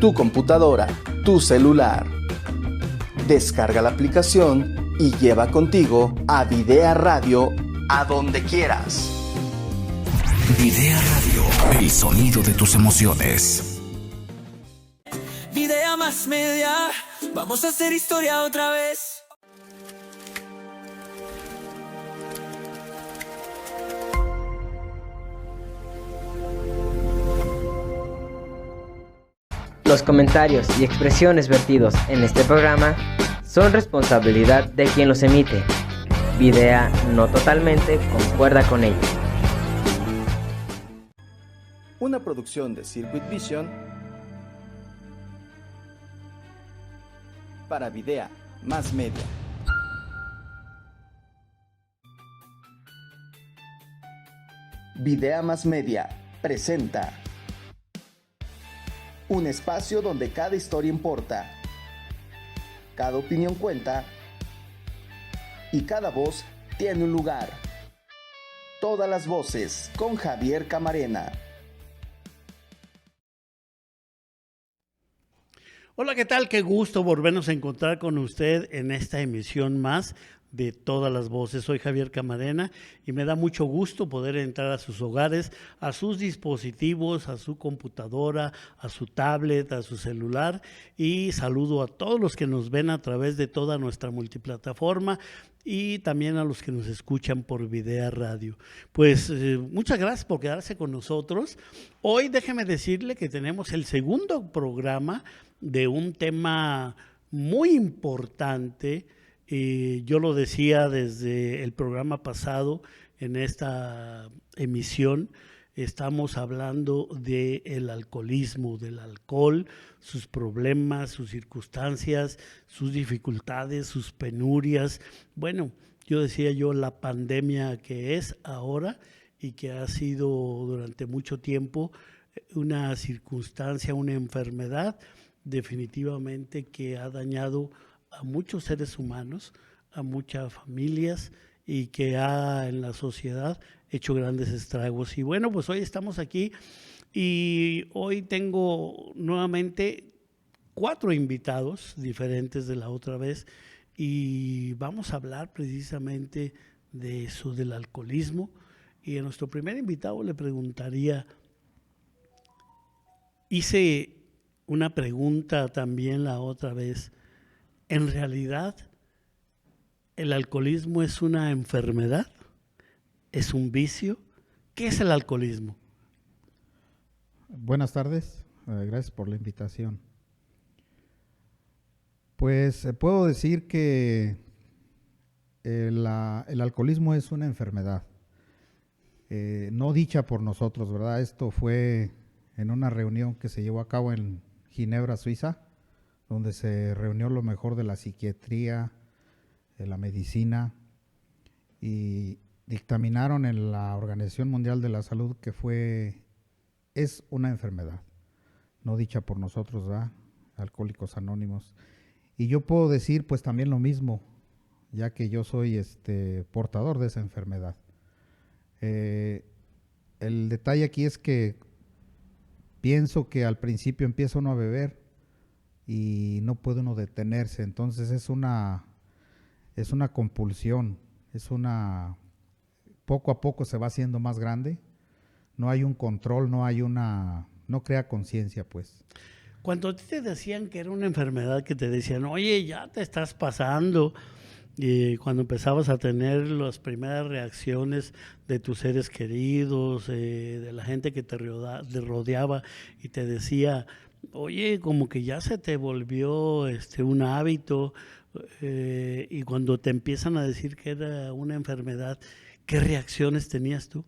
tu computadora, tu celular. Descarga la aplicación y lleva contigo a Videa Radio a donde quieras. Videa Radio, el sonido de tus emociones. Videa Más Media, vamos a hacer historia otra vez. Los comentarios y expresiones vertidos en este programa son responsabilidad de quien los emite. Videa no totalmente concuerda con ello. Una producción de Circuit Vision para Videa Más Media. Videa Más Media presenta un espacio donde cada historia importa, cada opinión cuenta y cada voz tiene un lugar. Todas las voces con Javier Camarena. Hola, ¿qué tal? Qué gusto volvernos a encontrar con usted en esta emisión más de Todas las Voces. Soy Javier Camarena y me da mucho gusto poder entrar a sus hogares, a sus dispositivos, a su computadora, a su tablet, a su celular, y saludo a todos los que nos ven a través de toda nuestra multiplataforma y también a los que nos escuchan por Videa Radio. Pues muchas gracias por quedarse con nosotros. Hoy déjeme decirle que tenemos el segundo programa de un tema muy importante. Yo lo decía desde el programa pasado, en esta emisión estamos hablando del alcoholismo, del alcohol, sus problemas, sus circunstancias, sus dificultades, sus penurias. Bueno, yo decía la pandemia que es ahora y que ha sido durante mucho tiempo una circunstancia, una enfermedad definitivamente que ha dañado a muchos seres humanos, a muchas familias, y que ha en la sociedad hecho grandes estragos. Y bueno, pues hoy estamos aquí y hoy tengo nuevamente 4 invitados diferentes de la otra vez y vamos a hablar precisamente de eso, del alcoholismo. Y a nuestro primer invitado le preguntaría, hice una pregunta también la otra vez, ¿en realidad el alcoholismo es una enfermedad? ¿Es un vicio? ¿Qué es el alcoholismo? Buenas tardes, gracias por la invitación. Pues puedo decir que el alcoholismo es una enfermedad, no dicha por nosotros, ¿verdad? Esto fue en una reunión que se llevó a cabo en Ginebra, Suiza, donde se reunió lo mejor de la psiquiatría, de la medicina, y dictaminaron en la Organización Mundial de la Salud que es una enfermedad, no dicha por nosotros, ¿verdad? Alcohólicos Anónimos. Y yo puedo decir pues también lo mismo, ya que yo soy portador de esa enfermedad. El detalle aquí es que pienso que al principio empieza uno a beber y no puede uno detenerse, entonces es una compulsión, poco a poco se va haciendo más grande, no hay un control, no crea conciencia, pues. Cuando a ti te decían que era una enfermedad, que te decían, oye, ya te estás pasando, y cuando empezabas a tener las primeras reacciones de tus seres queridos, de la gente que te rodeaba y te decía, oye, como que ya se te volvió un hábito, y cuando te empiezan a decir que era una enfermedad, ¿qué reacciones tenías tú?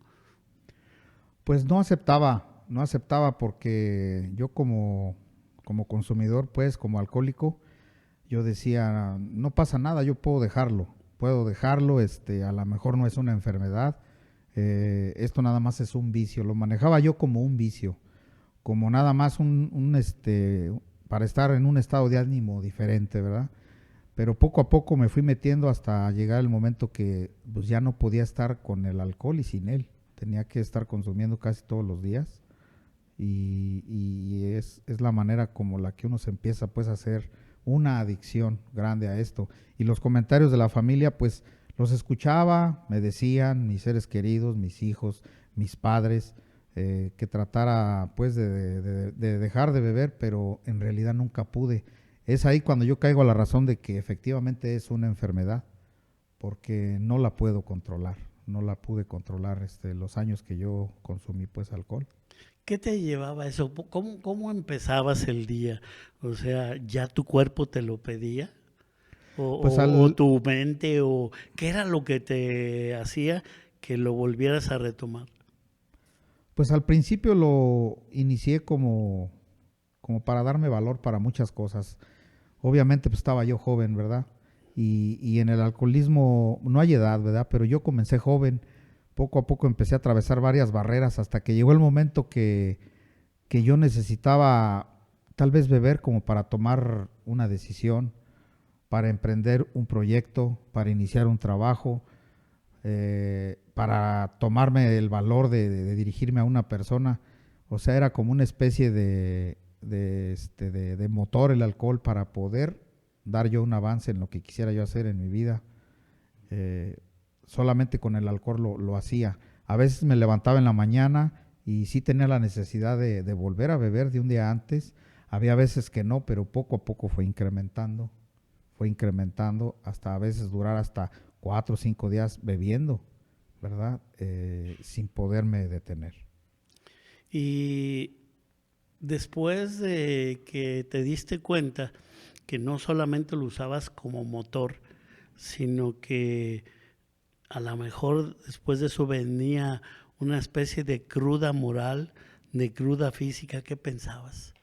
Pues no aceptaba porque yo como consumidor, pues como alcohólico, yo decía, no pasa nada, yo puedo dejarlo, a lo mejor no es una enfermedad, esto nada más es un vicio, lo manejaba yo como un vicio, como nada más para estar en un estado de ánimo diferente, ¿verdad? Pero poco a poco me fui metiendo hasta llegar el momento que pues ya no podía estar con el alcohol y sin él, tenía que estar consumiendo casi todos los días y es la manera como la que uno se empieza pues a hacer una adicción grande a esto. Y los comentarios de la familia pues los escuchaba, me decían mis seres queridos, mis hijos, mis padres, que tratara pues de dejar de beber, pero en realidad nunca pude. Es ahí cuando yo caigo a la razón de que efectivamente es una enfermedad, porque no la puedo controlar, no la pude controlar los años que yo consumí pues alcohol. ¿Qué te llevaba a eso? ¿Cómo empezabas el día? O sea, ¿ya tu cuerpo te lo pedía? Pues ¿O tu mente? ¿O qué era lo que te hacía que lo volvieras a retomar? Pues al principio lo inicié como para darme valor para muchas cosas. Obviamente pues estaba yo joven, ¿verdad? Y en el alcoholismo no hay edad, ¿verdad? Pero yo comencé joven, poco a poco empecé a atravesar varias barreras hasta que llegó el momento que yo necesitaba tal vez beber como para tomar una decisión, para emprender un proyecto, para iniciar un trabajo, para tomarme el valor de dirigirme a una persona. O sea, era como una especie de motor el alcohol para poder dar yo un avance en lo que quisiera yo hacer en mi vida. Solamente con el alcohol lo hacía. A veces me levantaba en la mañana y sí tenía la necesidad de volver a beber de un día antes. Había veces que no, pero poco a poco fue incrementando hasta a veces durar hasta 4 o 5 días bebiendo, ¿verdad? Sin poderme detener. Y después de que te diste cuenta que no solamente lo usabas como motor, sino que a lo mejor después de eso venía una especie de cruda moral, de cruda física, ¿qué pensabas?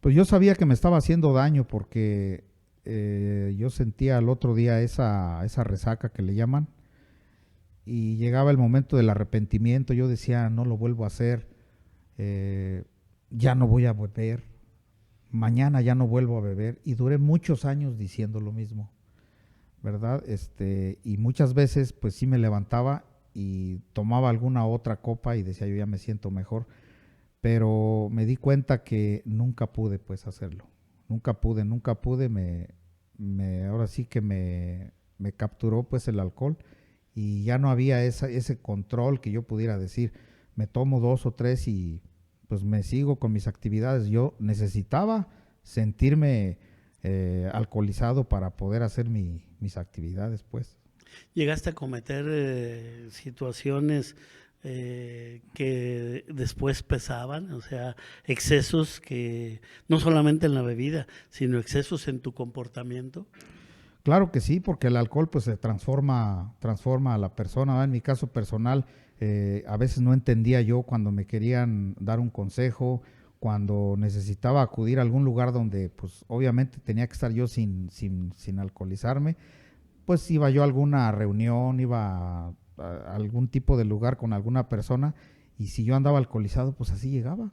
Pues yo sabía que me estaba haciendo daño porque yo sentía al otro día esa resaca que le llaman, y llegaba el momento del arrepentimiento. Yo decía, no lo vuelvo a hacer, ya no voy a beber, mañana ya no vuelvo a beber, y duré muchos años diciendo lo mismo, ¿verdad? Y muchas veces pues sí me levantaba y tomaba alguna otra copa y decía yo ya me siento mejor, pero me di cuenta que nunca pude pues hacerlo, nunca pude, ahora sí que me capturó pues el alcohol, y ya no había ese control que yo pudiera decir, me tomo 2 o 3 y pues me sigo con mis actividades. Yo necesitaba sentirme alcoholizado para poder hacer mis actividades pues. ¿Llegaste a cometer situaciones que después pesaban? O sea, excesos que no solamente en la bebida, sino excesos en tu comportamiento. Claro que sí, porque el alcohol pues se transforma a la persona, ¿verdad? En mi caso personal, a veces no entendía yo cuando me querían dar un consejo, cuando necesitaba acudir a algún lugar donde pues obviamente tenía que estar yo sin alcoholizarme. Pues iba yo a alguna reunión, iba a algún tipo de lugar con alguna persona, y si yo andaba alcoholizado, pues así llegaba.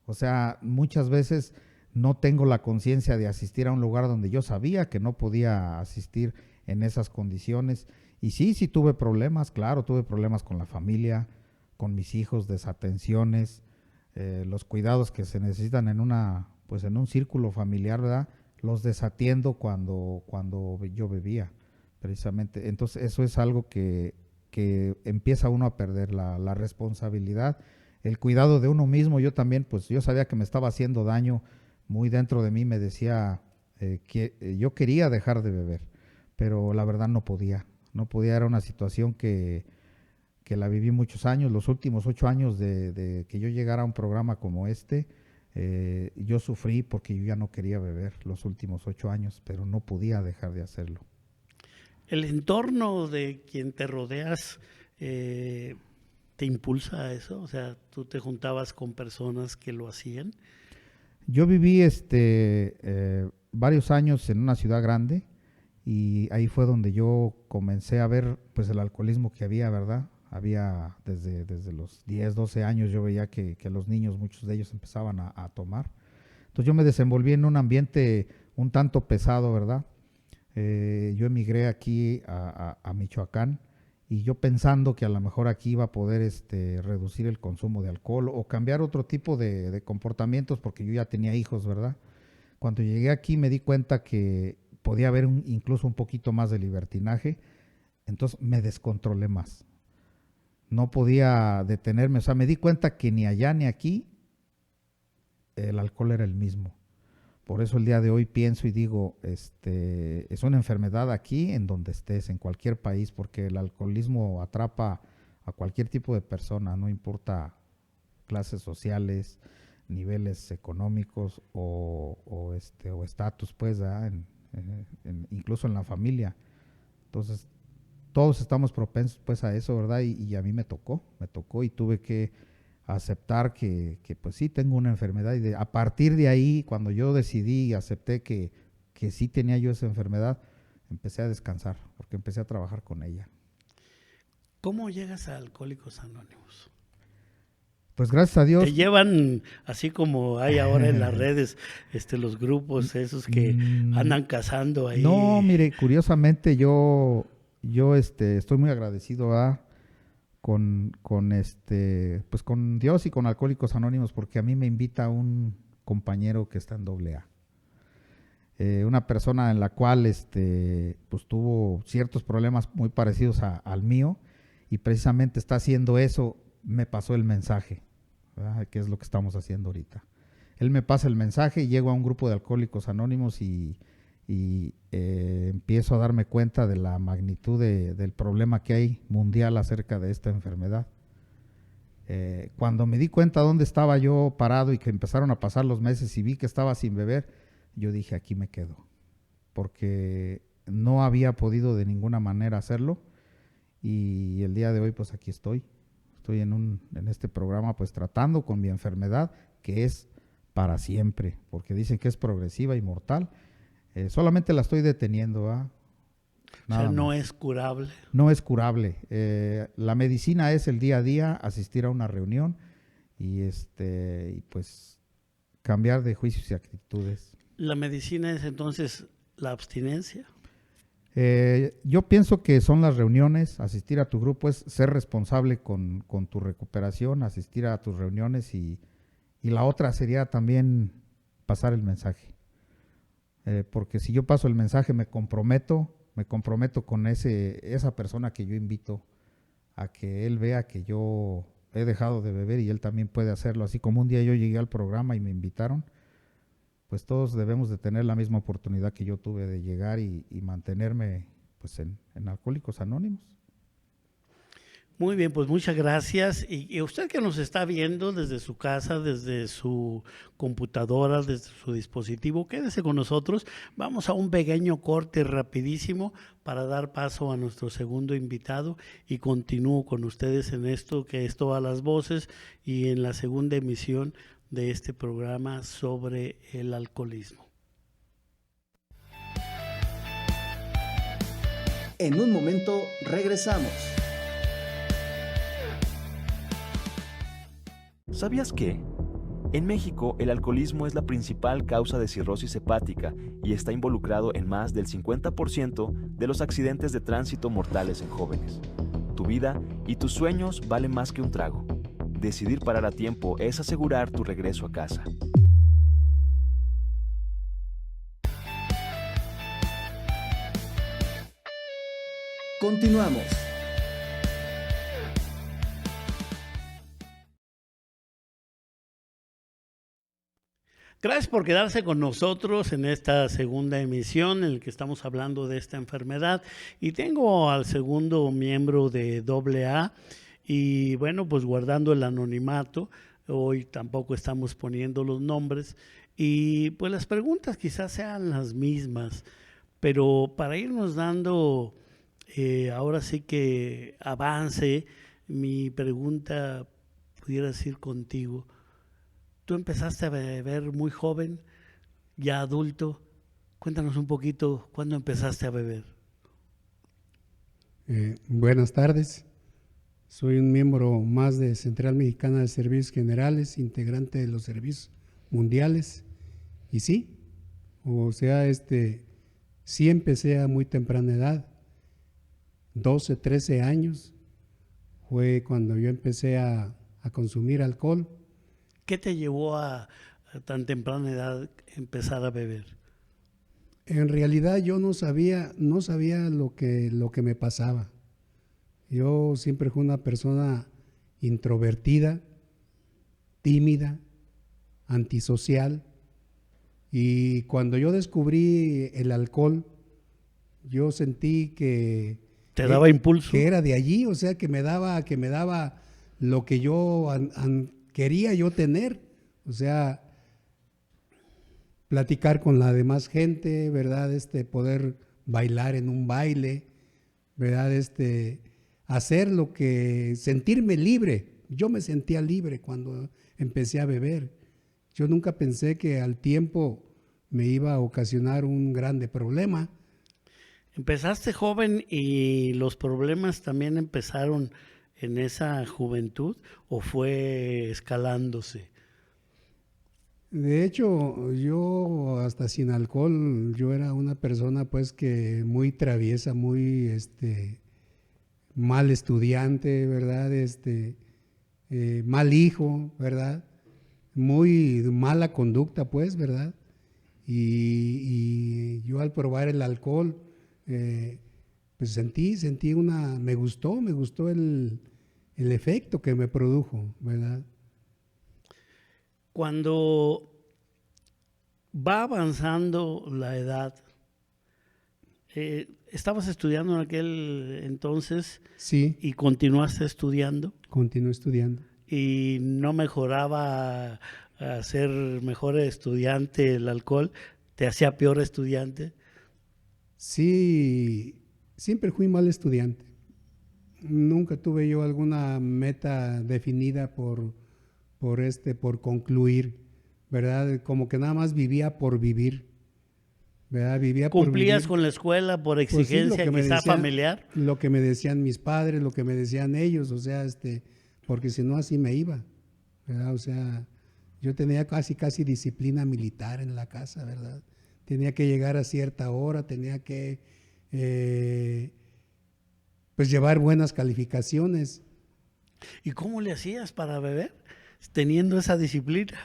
O sea, muchas veces no tengo la conciencia de asistir a un lugar donde yo sabía que no podía asistir en esas condiciones. Y sí tuve problemas, claro, tuve problemas con la familia, con mis hijos, desatenciones, los cuidados que se necesitan en un círculo familiar, ¿verdad? Los desatiendo cuando yo bebía, precisamente. Entonces eso es algo que empieza uno a perder la responsabilidad, el cuidado de uno mismo. Yo también, pues yo sabía que me estaba haciendo daño, muy dentro de mí me decía que yo quería dejar de beber, pero la verdad no podía, era una situación que la viví muchos años. Los últimos 8 años de que yo llegara a un programa como yo sufrí porque yo ya no quería beber los últimos 8 años, pero no podía dejar de hacerlo. ¿El entorno de quien te rodeas te impulsa a eso? O sea, ¿tú te juntabas con personas que lo hacían? Yo viví varios años en una ciudad grande, y ahí fue donde yo comencé a ver pues el alcoholismo que había, ¿verdad? Había desde los 10, 12 años yo veía que los niños, muchos de ellos empezaban a tomar. Entonces yo me desenvolví en un ambiente un tanto pesado, ¿verdad? Yo emigré aquí a Michoacán, y yo pensando que a lo mejor aquí iba a poder reducir el consumo de alcohol o cambiar otro tipo de comportamientos, porque yo ya tenía hijos, ¿verdad? Cuando llegué aquí me di cuenta que podía haber incluso un poquito más de libertinaje, entonces me descontrolé más. No podía detenerme, o sea, me di cuenta que ni allá ni aquí el alcohol era el mismo. Por eso el día de hoy pienso y digo, es una enfermedad aquí en donde estés, en cualquier país, porque el alcoholismo atrapa a cualquier tipo de persona, no importa clases sociales, niveles económicos o estatus, pues, incluso en la familia. Entonces, todos estamos propensos pues a eso, ¿verdad? Y a mí me tocó y tuve que aceptar que pues sí tengo una enfermedad, y a partir de ahí, cuando yo decidí y acepté que sí tenía yo esa enfermedad, empecé a descansar, porque empecé a trabajar con ella. ¿Cómo llegas a Alcohólicos Anónimos? Pues gracias a Dios. Te llevan, así como hay ahora en las redes, los grupos esos que andan cazando ahí. No, mire, curiosamente yo estoy muy agradecido con Dios y con Alcohólicos Anónimos, porque a mí me invita un compañero que está en AA. Una persona en la cual pues tuvo ciertos problemas muy parecidos al mío, y precisamente está haciendo eso. Me pasó el mensaje, ¿verdad? Que es lo que estamos haciendo ahorita. Él me pasa el mensaje y llego a un grupo de Alcohólicos Anónimos y empiezo a darme cuenta de la magnitud del problema que hay mundial acerca de esta enfermedad. Cuando me di cuenta dónde estaba yo parado y que empezaron a pasar los meses y vi que estaba sin beber, yo dije, aquí me quedo, porque no había podido de ninguna manera hacerlo, y el día de hoy pues aquí estoy en este programa pues tratando con mi enfermedad, que es para siempre, porque dicen que es progresiva y mortal. Solamente la estoy deteniendo, ¿ah? O sea, no es curable. No es curable. La medicina es el día a día, asistir a una reunión y pues cambiar de juicios y actitudes. ¿La medicina es entonces la abstinencia? Yo pienso que son las reuniones, asistir a tu grupo es ser responsable con tu recuperación, asistir a tus reuniones, y la otra sería también pasar el mensaje. Porque si yo paso el mensaje me comprometo con esa persona que yo invito a que él vea que yo he dejado de beber y él también puede hacerlo. Así como un día yo llegué al programa y me invitaron, pues todos debemos de tener la misma oportunidad que yo tuve de llegar y mantenerme pues en Alcohólicos Anónimos. Muy bien, pues muchas gracias. Y usted que nos está viendo desde su casa, desde su computadora, desde su dispositivo, quédese con nosotros. Vamos a un pequeño corte rapidísimo para dar paso a nuestro segundo invitado, y continúo con ustedes en esto que es Todas las Voces, y en la segunda emisión de este programa sobre el alcoholismo. En un momento regresamos. ¿Sabías que? En México, el alcoholismo es la principal causa de cirrosis hepática y está involucrado en más del 50% de los accidentes de tránsito mortales en jóvenes. Tu vida y tus sueños valen más que un trago. Decidir parar a tiempo es asegurar tu regreso a casa. Continuamos. Gracias por quedarse con nosotros en esta segunda emisión en la que estamos hablando de esta enfermedad, y tengo al segundo miembro de AA, y bueno, pues guardando el anonimato, hoy tampoco estamos poniendo los nombres, y pues las preguntas quizás sean las mismas, pero para irnos dando ahora sí que avance, mi pregunta pudiera ir contigo. Tú empezaste a beber muy joven, ya adulto. Cuéntanos un poquito, ¿cuándo empezaste a beber? Buenas tardes. Soy un miembro más de Central Mexicana de Servicios Generales, integrante de los servicios mundiales. Y sí, sí empecé a muy temprana edad. 12, 13 años, fue cuando yo empecé a consumir alcohol. ¿Qué te llevó a tan temprana edad empezar a beber? En realidad yo no sabía lo que me pasaba. Yo siempre fui una persona introvertida, tímida, antisocial, y cuando yo descubrí el alcohol, yo sentí que ¿Te daba impulso? que era de allí, o sea, que me daba lo que yo quería yo tener, o sea, platicar con la demás gente, ¿verdad? Poder bailar en un baile, ¿verdad? Hacer lo que, sentirme libre. Yo me sentía libre cuando empecé a beber. Yo nunca pensé que al tiempo me iba a ocasionar un grande problema. ¿Empezaste joven y los problemas también empezaron en esa juventud o fue escalándose? De hecho, yo hasta sin alcohol, yo era una persona pues que muy traviesa, muy mal estudiante, ¿verdad? Mal hijo, ¿verdad? Muy mala conducta pues, ¿verdad? Y yo al probar el alcohol, pues me gustó el efecto que me produjo, ¿verdad? Cuando va avanzando la edad, ¿estabas estudiando en aquel entonces? Sí. ¿Y continuaste estudiando? Continué estudiando. ¿Y no mejoraba a ser mejor estudiante el alcohol? ¿Te hacía peor estudiante? Sí, siempre fui mal estudiante. Nunca tuve yo alguna meta definida por concluir, ¿verdad? Como que nada más vivía por vivir, ¿verdad? ¿Cumplías con la escuela por exigencia quizá familiar? Lo que me decían mis padres, lo que me decían ellos, o sea, porque si no así me iba, ¿verdad? O sea, yo tenía casi disciplina militar en la casa, ¿verdad? Tenía que llegar a cierta hora, tenía que pues llevar buenas calificaciones. ¿Y cómo le hacías para beber teniendo esa disciplina?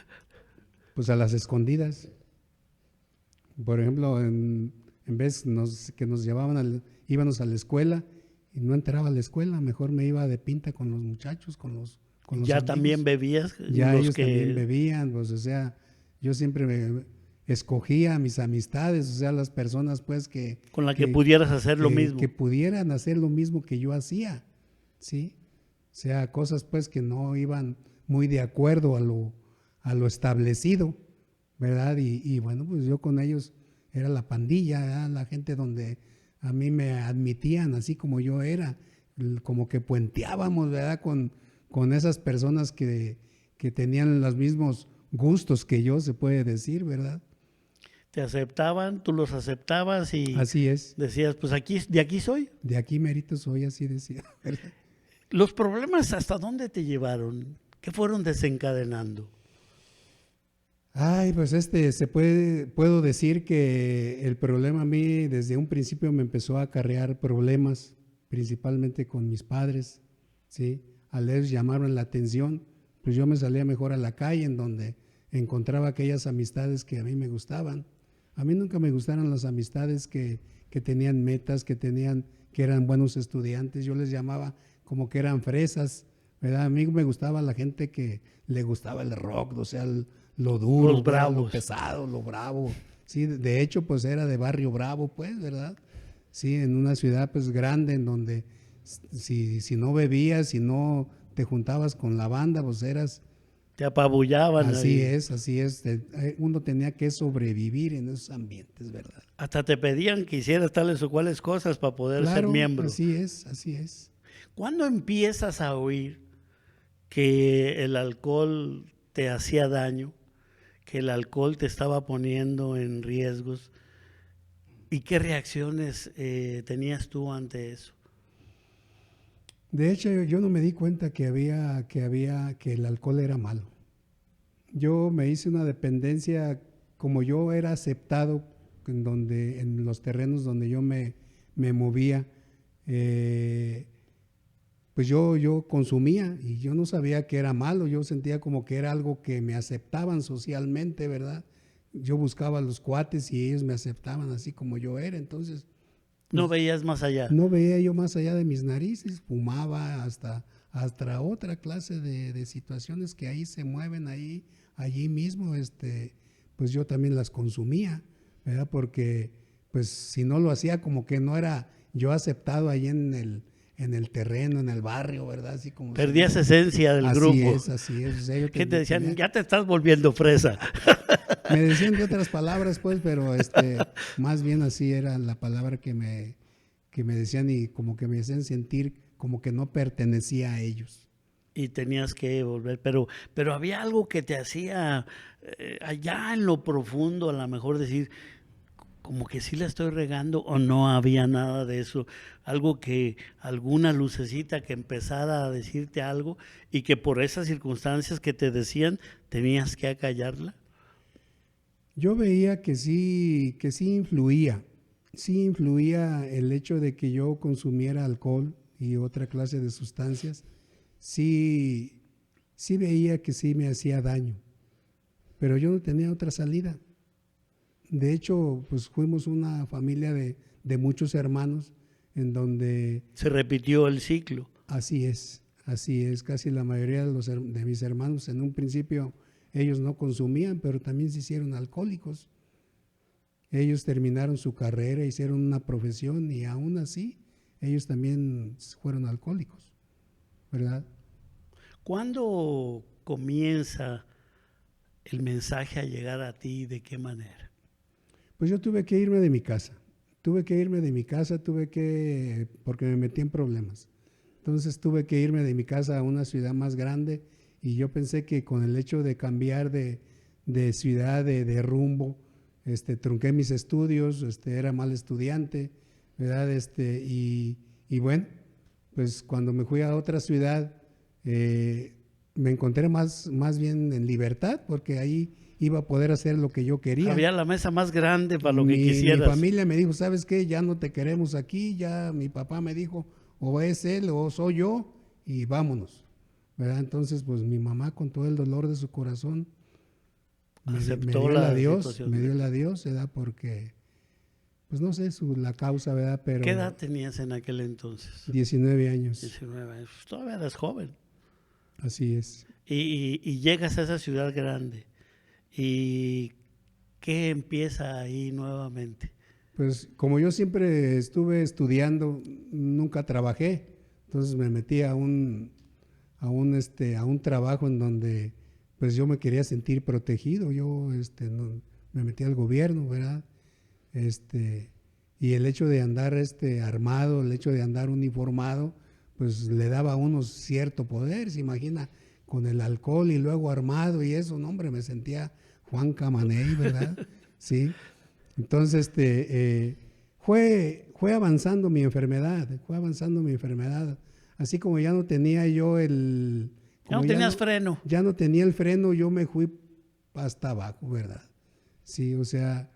Pues a las escondidas. Por ejemplo, en vez que nos íbamos a la escuela y no entraba a la escuela, mejor me iba de pinta con los muchachos, con los ¿Ya amigos. también bebías? Ya ellos también bebían, pues, o sea, yo siempre escogía a mis amistades, o sea, las personas pues con la que pudieras hacer lo mismo. Que pudieran hacer lo mismo que yo hacía, ¿sí? O sea, cosas pues que no iban muy de acuerdo a lo establecido, ¿verdad? Y bueno, pues yo con ellos era la pandilla, ¿verdad? La gente donde a mí me admitían así como yo era, como que puenteábamos, ¿verdad? Con esas personas que tenían los mismos gustos que yo, se puede decir, ¿verdad? Te aceptaban, tú los aceptabas y así es. Decías, pues de aquí soy. De aquí mérito soy, así decía, ¿verdad? ¿Los problemas hasta dónde te llevaron? ¿Qué fueron desencadenando? Ay, pues puedo decir que el problema a mí desde un principio me empezó a acarrear problemas, principalmente con mis padres, ¿sí? Al ellos llamaron la atención, pues yo me salía mejor a la calle en donde encontraba aquellas amistades que a mí me gustaban. A mí nunca me gustaron las amistades que tenían metas, que eran buenos estudiantes. Yo les llamaba como que eran fresas, ¿verdad? A mí me gustaba la gente que le gustaba el rock, o sea, lo duro, los bravos, lo pesado, lo bravo. Sí, de hecho, pues era de barrio bravo, pues, ¿verdad? Sí, en una ciudad pues grande en donde si no bebías, si no te juntabas con la banda, pues te apabullaban. Así es. Uno tenía que sobrevivir en esos ambientes, ¿verdad? Hasta te pedían que hicieras tales o cuales cosas para poder ser miembro. Así es. ¿Cuándo empiezas a oír que el alcohol te hacía daño, que el alcohol te estaba poniendo en riesgos? ¿Y qué reacciones tenías tú ante eso? De hecho, yo no me di cuenta que el alcohol era malo. Yo me hice una dependencia, como yo era aceptado en los terrenos donde yo me movía, pues yo consumía y yo no sabía que era malo, yo sentía como que era algo que me aceptaban socialmente, ¿verdad? Yo buscaba a los cuates y ellos me aceptaban así como yo era, entonces... No veías más allá. No veía yo más allá de mis narices, fumaba hasta otra clase de situaciones que ahí se mueven allí mismo, pues yo también las consumía, ¿verdad? Porque pues si no lo hacía como que no era yo aceptado ahí en el terreno, en el barrio, ¿verdad? Así como Perdías esencia del grupo. Así es. O sea, yo ¿Qué te decían? Ya te estás volviendo fresa. Me decían de otras palabras, pues, pero más bien así era la palabra que me decían y como que me hacían sentir como que no pertenecía a ellos. Y tenías que volver, pero había algo que te hacía allá en lo profundo, a lo mejor decir, como que sí la estoy regando, o no había nada de eso, algo que, alguna lucecita que empezara a decirte algo y que por esas circunstancias que te decían tenías que acallarla. Yo veía que sí influía el hecho de que yo consumiera alcohol y otra clase de sustancias, sí veía que sí me hacía daño, pero yo no tenía otra salida. De hecho, pues fuimos una familia de muchos hermanos en donde... Se repitió el ciclo. Así es, casi la mayoría de mis hermanos en un principio ellos no consumían, pero también se hicieron alcohólicos. Ellos terminaron su carrera, hicieron una profesión y aún así ellos también fueron alcohólicos, ¿verdad? ¿Cuándo comienza el mensaje a llegar a ti? ¿De qué manera? Pues yo tuve que irme de mi casa, porque me metí en problemas. Entonces tuve que irme de mi casa a una ciudad más grande y yo pensé que con el hecho de cambiar de ciudad, de rumbo, trunqué mis estudios, era mal estudiante, ¿verdad? Y bueno, pues cuando me fui a otra ciudad, me encontré más bien en libertad, porque ahí iba a poder hacer lo que yo quería. Había la mesa más grande para lo que quisieras. Mi familia me dijo, ¿sabes qué? Ya no te queremos aquí, ya mi papá me dijo, o es él o soy yo, y vámonos, ¿verdad? Entonces, pues mi mamá con todo el dolor de su corazón me dio el adiós, ¿verdad? Porque, pues no sé la causa, ¿verdad? Pero ¿qué edad tenías en aquel entonces? 19 años. 19 años, todavía eras joven. Así es. Y llegas a esa ciudad grande. ¿Y qué empieza ahí nuevamente? Pues como yo siempre estuve estudiando, nunca trabajé, entonces me metí a un trabajo en donde pues yo me quería sentir protegido. Yo me metí al gobierno, ¿verdad? Y el hecho de andar armado, el hecho de andar uniformado, pues le daba a uno cierto poder. Se imagina, con el alcohol y luego armado y eso, no, hombre, me sentía Juan Camaney, ¿verdad? Sí. Entonces, fue avanzando mi enfermedad, Así como ya no tenía yo freno. Ya no tenía el freno, yo me fui hasta abajo, ¿verdad? Sí, o sea,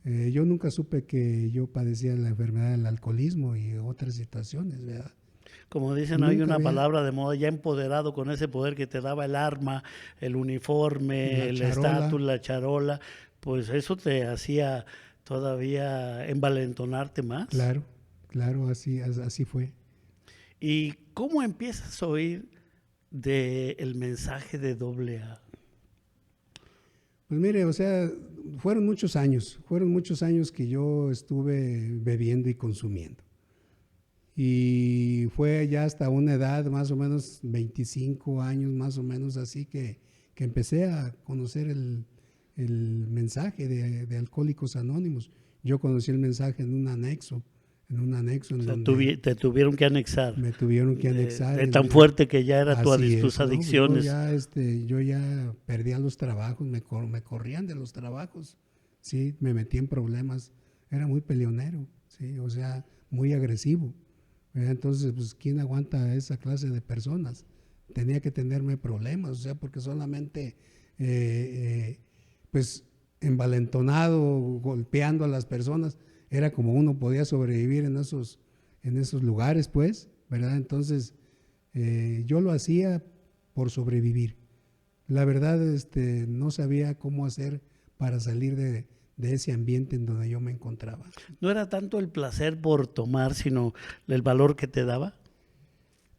yo nunca supe que yo padecía la enfermedad del alcoholismo y otras situaciones, ¿verdad? Como dicen, hay una palabra de moda, ya empoderado con ese poder que te daba el arma, el uniforme, el estatus, la charola, pues eso te hacía todavía envalentonarte más. Claro, así fue. ¿Y cómo empiezas a oír del mensaje de AA? Pues mire, o sea, fueron muchos años que yo estuve bebiendo y consumiendo. Y fue ya hasta una edad, más o menos 25 años, más o menos así, que empecé a conocer el mensaje de Alcohólicos Anónimos. Yo conocí el mensaje en un anexo. O sea, te tuvieron que anexar. Me tuvieron que anexar. De tan fuerte que ya era tus ¿no? adicciones. Yo ya perdía los trabajos, me corrían de los trabajos, sí, me metí en problemas, era muy peleonero, sí, o sea, muy agresivo. Entonces, pues, ¿quién aguanta esa clase de personas? Tenía que tenerme problemas, o sea, porque solamente, pues, envalentonado, golpeando a las personas, era como uno podía sobrevivir en en esos lugares, pues, ¿verdad? Entonces, yo lo hacía por sobrevivir. La verdad, no sabía cómo hacer para salir de ese ambiente en donde yo me encontraba. ¿No era tanto el placer por tomar, sino el valor que te daba?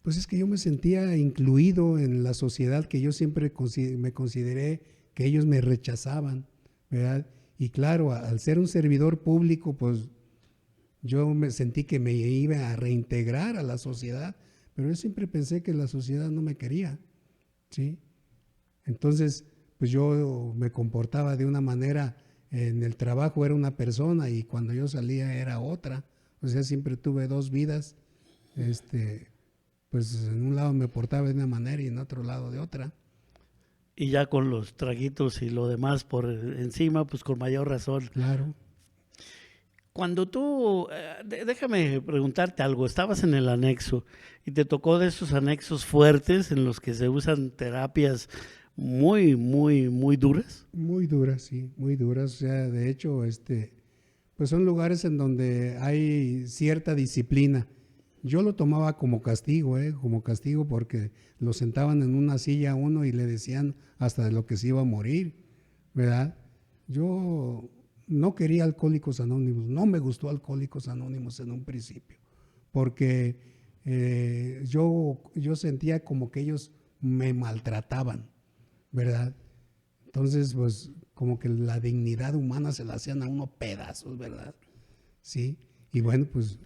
Pues es que yo me sentía incluido en la sociedad, que yo siempre me consideré que ellos me rechazaban, ¿verdad? Y claro, al ser un servidor público, pues yo me sentí que me iba a reintegrar a la sociedad, pero yo siempre pensé que la sociedad no me quería, ¿sí? Entonces, pues yo me comportaba de una manera, en el trabajo era una persona y cuando yo salía era otra, o sea, siempre tuve dos vidas, pues en un lado me portaba de una manera y en otro lado de otra. Y ya con los traguitos y lo demás por encima, pues con mayor razón. Claro. Cuando tú, déjame preguntarte algo, estabas en el anexo y te tocó de esos anexos fuertes en los que se usan terapias muy, muy, muy duras. Muy duras, sí, muy duras. O sea, de hecho, pues son lugares en donde hay cierta disciplina. Yo lo tomaba como castigo, porque lo sentaban en una silla a uno y le decían hasta de lo que se iba a morir, ¿verdad? Yo no quería Alcohólicos Anónimos, no me gustó Alcohólicos Anónimos en un principio, porque yo sentía como que ellos me maltrataban, ¿verdad? Entonces, pues como que la dignidad humana se la hacían a uno pedazos, ¿verdad? Sí, y bueno, pues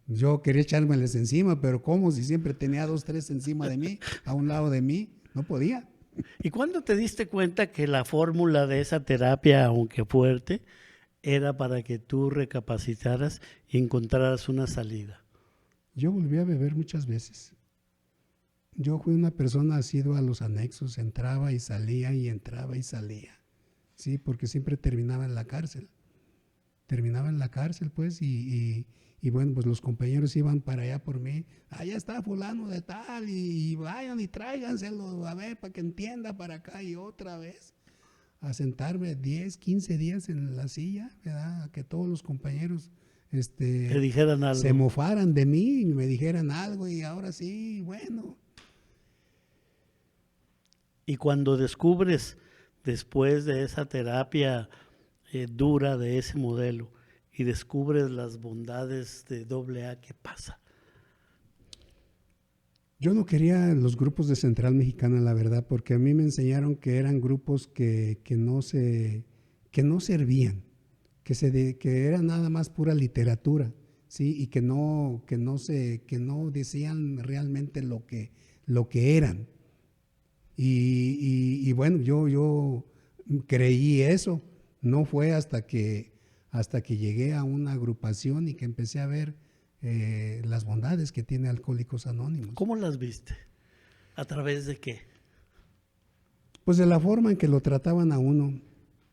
yo quería echármeles encima, pero ¿cómo? Si siempre tenía 2, 3 encima de mí, a un lado de mí, no podía. ¿Y cuándo te diste cuenta que la fórmula de esa terapia, aunque fuerte, era para que tú recapacitaras y encontraras una salida? Yo volví a beber muchas veces. Yo fui una persona asidua a los anexos, entraba y salía y entraba y salía, sí, porque siempre terminaba en la cárcel. Terminaba en la cárcel, pues, y bueno, pues los compañeros iban para allá por mí. Allá está fulano de tal, y vayan y tráiganselo a ver para que entienda para acá, y otra vez a sentarme 10, 15 días en la silla, ¿verdad? A que todos los compañeros Te dijeran algo. se mofaran de mí y me dijeran algo, y ahora sí, bueno. Y cuando descubres, después de esa terapia dura de ese modelo, y descubres las bondades de AA, ¿qué pasa? Yo no quería los grupos de Central Mexicana, la verdad, porque a mí me enseñaron que eran grupos que no servían, que era nada más pura literatura, ¿sí? Y que no decían realmente lo que eran. Y bueno, yo creí eso. No fue hasta que llegué a una agrupación y que empecé a ver las bondades que tiene Alcohólicos Anónimos. ¿Cómo las viste? ¿A través de qué? Pues de la forma en que lo trataban a uno.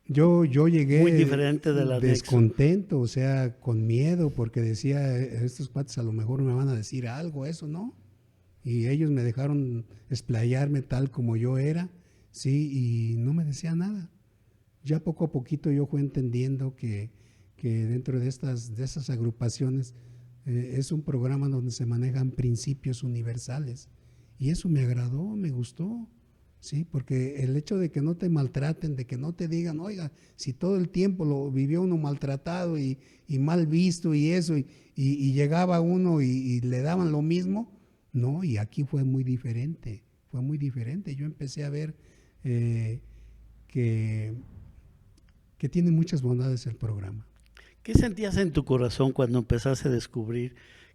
Yo llegué muy diferente del anexo. Descontento, o sea, con miedo, porque decía, estos cuates a lo mejor me van a decir algo, eso, ¿no? Y ellos me dejaron explayarme tal como yo era, sí, y no me decía nada. Ya poco a poquito yo fui entendiendo que dentro de esas agrupaciones es un programa donde se manejan principios universales, y eso me agradó, me gustó, sí, porque el hecho de que no te maltraten, de que no te digan, oiga, si todo el tiempo lo vivió uno maltratado y mal visto y eso, y llegaba uno y le daban lo mismo, no, y aquí fue muy diferente. Yo empecé a ver que tiene muchas bondades el programa. ¿Qué sentías en tu corazón cuando empezaste a descubrir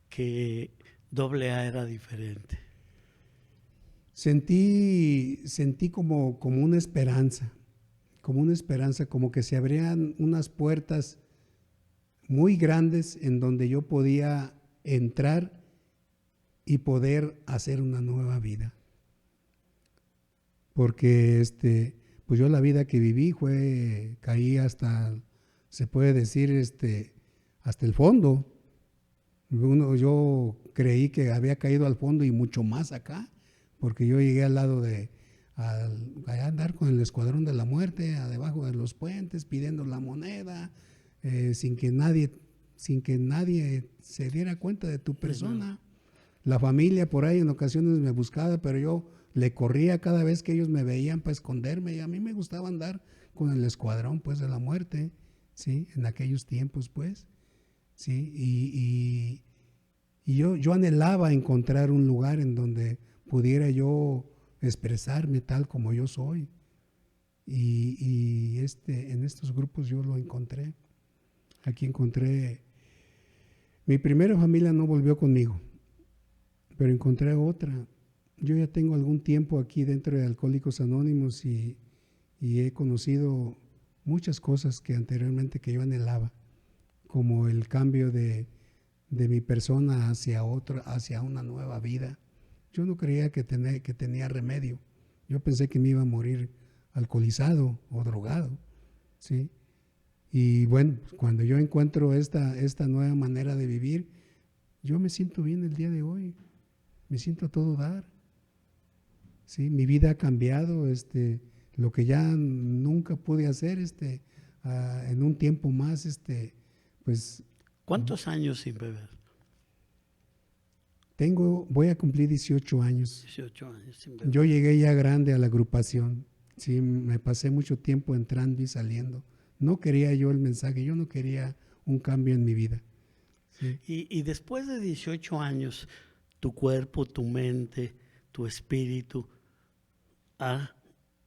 que AA era diferente? Sentí como una esperanza, como que se abrían unas puertas muy grandes en donde yo podía entrar y poder hacer una nueva vida. Porque pues yo la vida que viví caí hasta, se puede decir, hasta el fondo. Yo creí que había caído al fondo y mucho más acá, porque yo llegué al lado a andar con el escuadrón de la muerte, debajo de los puentes, pidiendo la moneda, sin que nadie sin que nadie se diera cuenta de tu persona. La familia por ahí en ocasiones me buscaba, pero yo le corría cada vez que ellos me veían para esconderme, y a mí me gustaba andar con el escuadrón, pues, de la muerte, ¿sí? En aquellos tiempos, pues, ¿sí? Y yo anhelaba encontrar un lugar en donde pudiera yo expresarme tal como yo soy. Y en estos grupos yo lo encontré. Aquí encontré. Mi primera familia no volvió conmigo, pero encontré otra. Yo ya tengo algún tiempo aquí dentro de Alcohólicos Anónimos y he conocido muchas cosas que anteriormente que yo anhelaba, como el cambio de mi persona hacia una nueva vida. Yo no creía que tenía remedio. Yo pensé que me iba a morir alcoholizado o drogado, ¿sí? Y bueno, cuando yo encuentro esta nueva manera de vivir, yo me siento bien el día de hoy, me siento a todo dar, ¿sí? Mi vida ha cambiado, lo que ya nunca pude hacer, en un tiempo más, pues. ¿Cuántos años sin beber? Voy a cumplir 18 años. 18 años sin beber. Yo llegué ya grande a la agrupación, sí, me pasé mucho tiempo entrando y saliendo. No quería yo el mensaje, yo no quería un cambio en mi vida. Sí. Y después de 18 años, tu cuerpo, tu mente, tu espíritu, ¿ha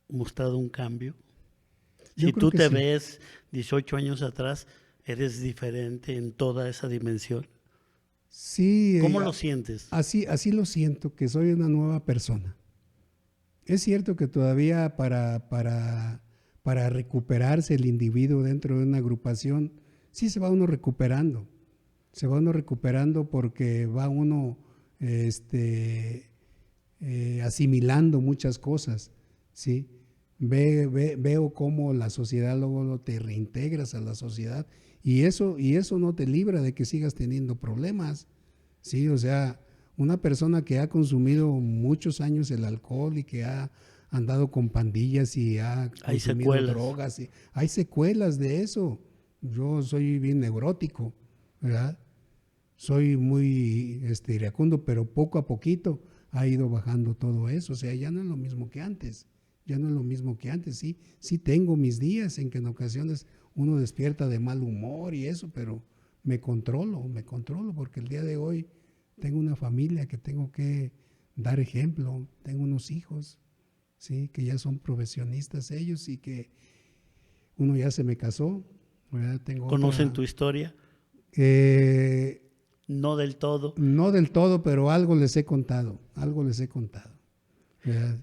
mostrado un cambio? Yo Si creo tú que te sí. ves 18 años atrás, ¿eres diferente en toda esa dimensión? Sí. ¿Cómo lo sientes? Así lo siento, que soy una nueva persona. Es cierto que todavía para recuperarse el individuo dentro de una agrupación, sí se va uno recuperando. Se va uno recuperando porque va uno asimilando muchas cosas, ¿sí? Veo cómo la sociedad luego te reintegras a la sociedad y eso no te libra de que sigas teniendo problemas, ¿sí? O sea, una persona que ha consumido muchos años el alcohol y que ha andado con pandillas y ha Hay consumido secuelas. drogas, hay secuelas de eso. Yo soy bien neurótico, ¿verdad? Soy muy iracundo, pero poco a poquito ha ido bajando todo eso. O sea, ya no es lo mismo que antes. Ya no es lo mismo que antes. Sí tengo mis días en que en ocasiones uno despierta de mal humor y eso, pero me controlo porque el día de hoy tengo una familia que tengo que dar ejemplo, tengo unos hijos, ¿sí? Que ya son profesionistas ellos y que uno ya se me casó, ¿verdad? ¿Conocen tu historia? No del todo. No del todo, pero algo les he contado, ¿verdad?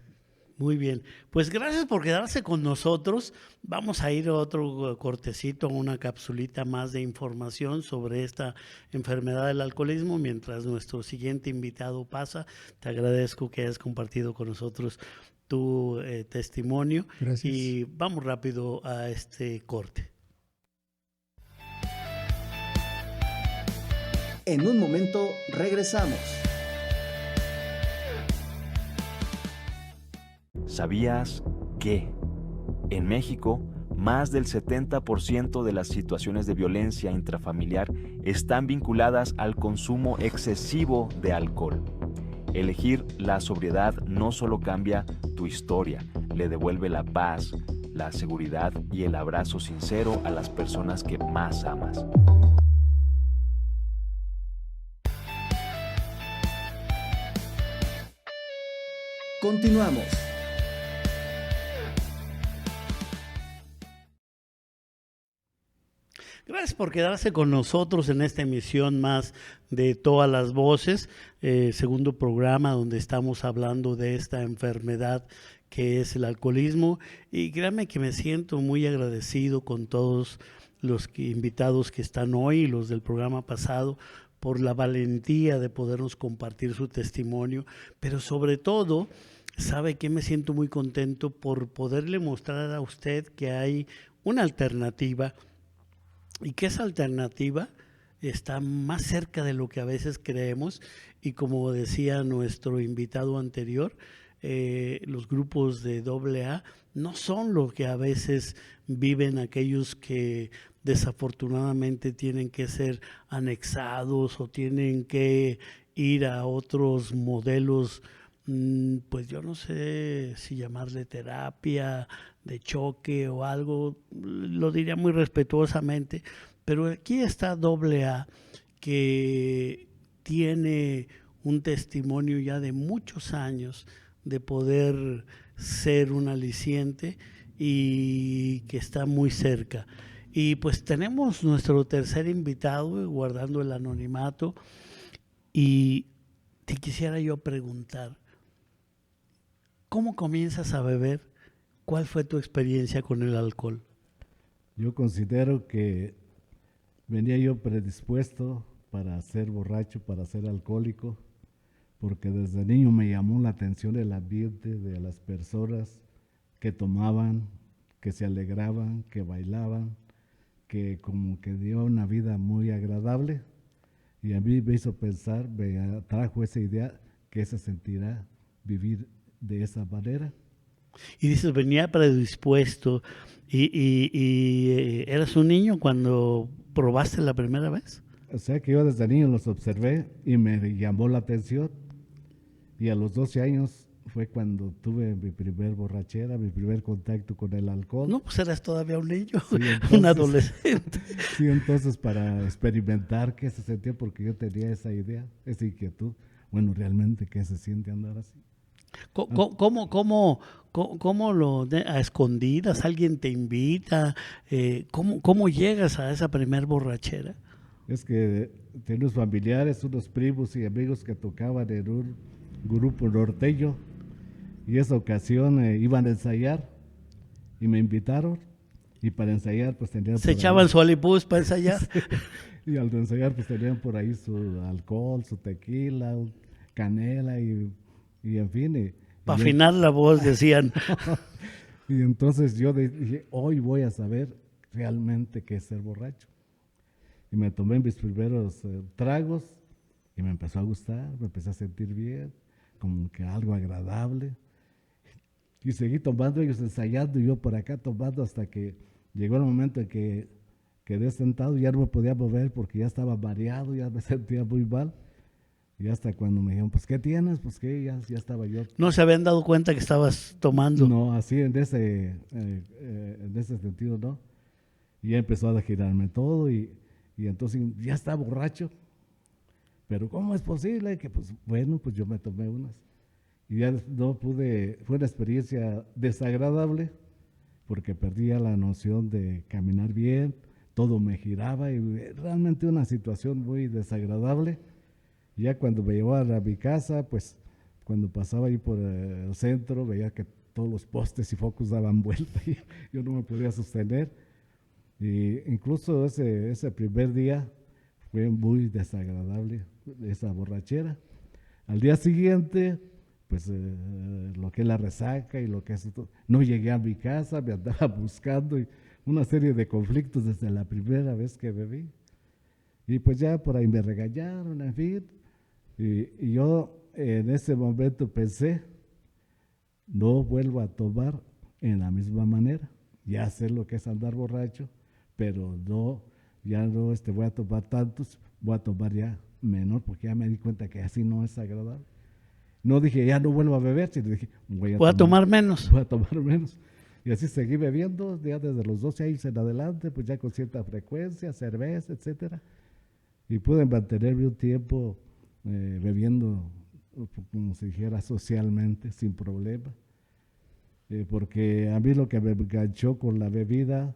Muy bien, pues gracias por quedarse con nosotros. Vamos a ir a otro cortecito, una capsulita más de información sobre esta enfermedad del alcoholismo. Mientras nuestro siguiente invitado pasa, te agradezco que hayas compartido con nosotros tu testimonio. Gracias. Y vamos rápido a este corte. En un momento regresamos. ¿Sabías que en México más del 70% de las situaciones de violencia intrafamiliar están vinculadas al consumo excesivo de alcohol? Elegir la sobriedad no solo cambia tu historia, le devuelve la paz, la seguridad y el abrazo sincero a las personas que más amas. Continuamos. Gracias por quedarse con nosotros en esta emisión más de Todas las Voces, segundo programa donde estamos hablando de esta enfermedad que es el alcoholismo. Y créanme que me siento muy agradecido con todos los invitados que están hoy y los del programa pasado por la valentía de podernos compartir su testimonio, pero sobre todo, ¿sabe qué? Me siento muy contento por poderle mostrar a usted que hay una alternativa y que esa alternativa está más cerca de lo que a veces creemos y como decía nuestro invitado anterior, los grupos de AA no son lo que a veces viven aquellos que desafortunadamente tienen que ser anexados o tienen que ir a otros modelos, pues yo no sé si llamarle terapia de choque o algo, lo diría muy respetuosamente, pero aquí está AA, que tiene un testimonio ya de muchos años de poder ser un aliciente y que está muy cerca. Y pues tenemos nuestro tercer invitado, guardando el anonimato, y te quisiera yo preguntar, ¿cómo comienzas a beber? ¿Cuál fue tu experiencia con el alcohol? Yo considero que venía yo predispuesto para ser borracho, para ser alcohólico, porque desde niño me llamó la atención el ambiente de las personas que tomaban, que se alegraban, que bailaban, que como que dio una vida muy agradable, y a mí me hizo pensar, me atrajo esa idea que se sentirá vivir de esa manera. Y dices, venía predispuesto, y ¿eras un niño cuando probaste la primera vez? O sea que yo desde niño los observé y me llamó la atención, y a los 12 años fue cuando tuve mi primer borrachera, mi primer contacto con el alcohol. No, pues eras todavía un niño, Sí, entonces, un adolescente. Sí, entonces para experimentar qué se sentía, porque yo tenía esa idea, esa inquietud, bueno, realmente qué se siente andar así. ¿Cómo a escondidas? ¿Alguien te invita? ¿Cómo llegas a esa primer borrachera? Es que tenía unos familiares, unos primos y amigos que tocaban en un grupo norteño, y esa ocasión iban a ensayar y me invitaron, y para ensayar pues tenían ¿Se echaban su alipuz para ensayar? y al ensayar pues tenían por ahí su alcohol, su tequila, canela y en fin. Para afinar la voz, decían. Y entonces yo dije, hoy voy a saber realmente qué es ser borracho. Y me tomé mis primeros tragos y me empezó a gustar, me empecé a sentir bien, como que algo agradable. Y seguí tomando, ellos ensayando y yo por acá tomando, hasta que llegó el momento en que quedé sentado y ya no me podía mover porque ya estaba mareado, ya me sentía muy mal. Y hasta cuando me dijeron, pues, ¿qué tienes? Pues, ¿qué? Ya estaba yo. ¿No se habían dado cuenta que estabas tomando? No, así en ese sentido, ¿no? Y ya empezó a girarme todo y entonces ya estaba borracho. Pero ¿cómo es posible? Que pues, bueno, pues yo me tomé unas. Y ya no pude, fue una experiencia desagradable porque perdía la noción de caminar bien, todo me giraba y realmente una situación muy desagradable. Ya cuando me llevaban a mi casa, pues cuando pasaba ahí por el centro, veía que todos los postes y focos daban vuelta y yo no me podía sostener. Y incluso ese primer día fue muy desagradable, esa borrachera. Al día siguiente, pues lo que es la resaca y lo que es esto, no llegué a mi casa, me andaba buscando y una serie de conflictos desde la primera vez que bebí. Y pues ya por ahí me regañaron, en fin. Y yo en ese momento pensé, no vuelvo a tomar en la misma manera. Ya sé lo que es andar borracho, pero ya no voy a tomar tantos, voy a tomar ya menor, porque ya me di cuenta que así no es agradable. No dije, ya no vuelvo a beber, sino dije, voy a tomar menos. Voy a tomar menos. Y así seguí bebiendo, ya desde los 12 años en adelante, pues ya con cierta frecuencia, cerveza, etcétera. Y pude mantenerme un tiempo bebiendo, como se dijera, socialmente, sin problema. Porque a mí lo que me enganchó con la bebida,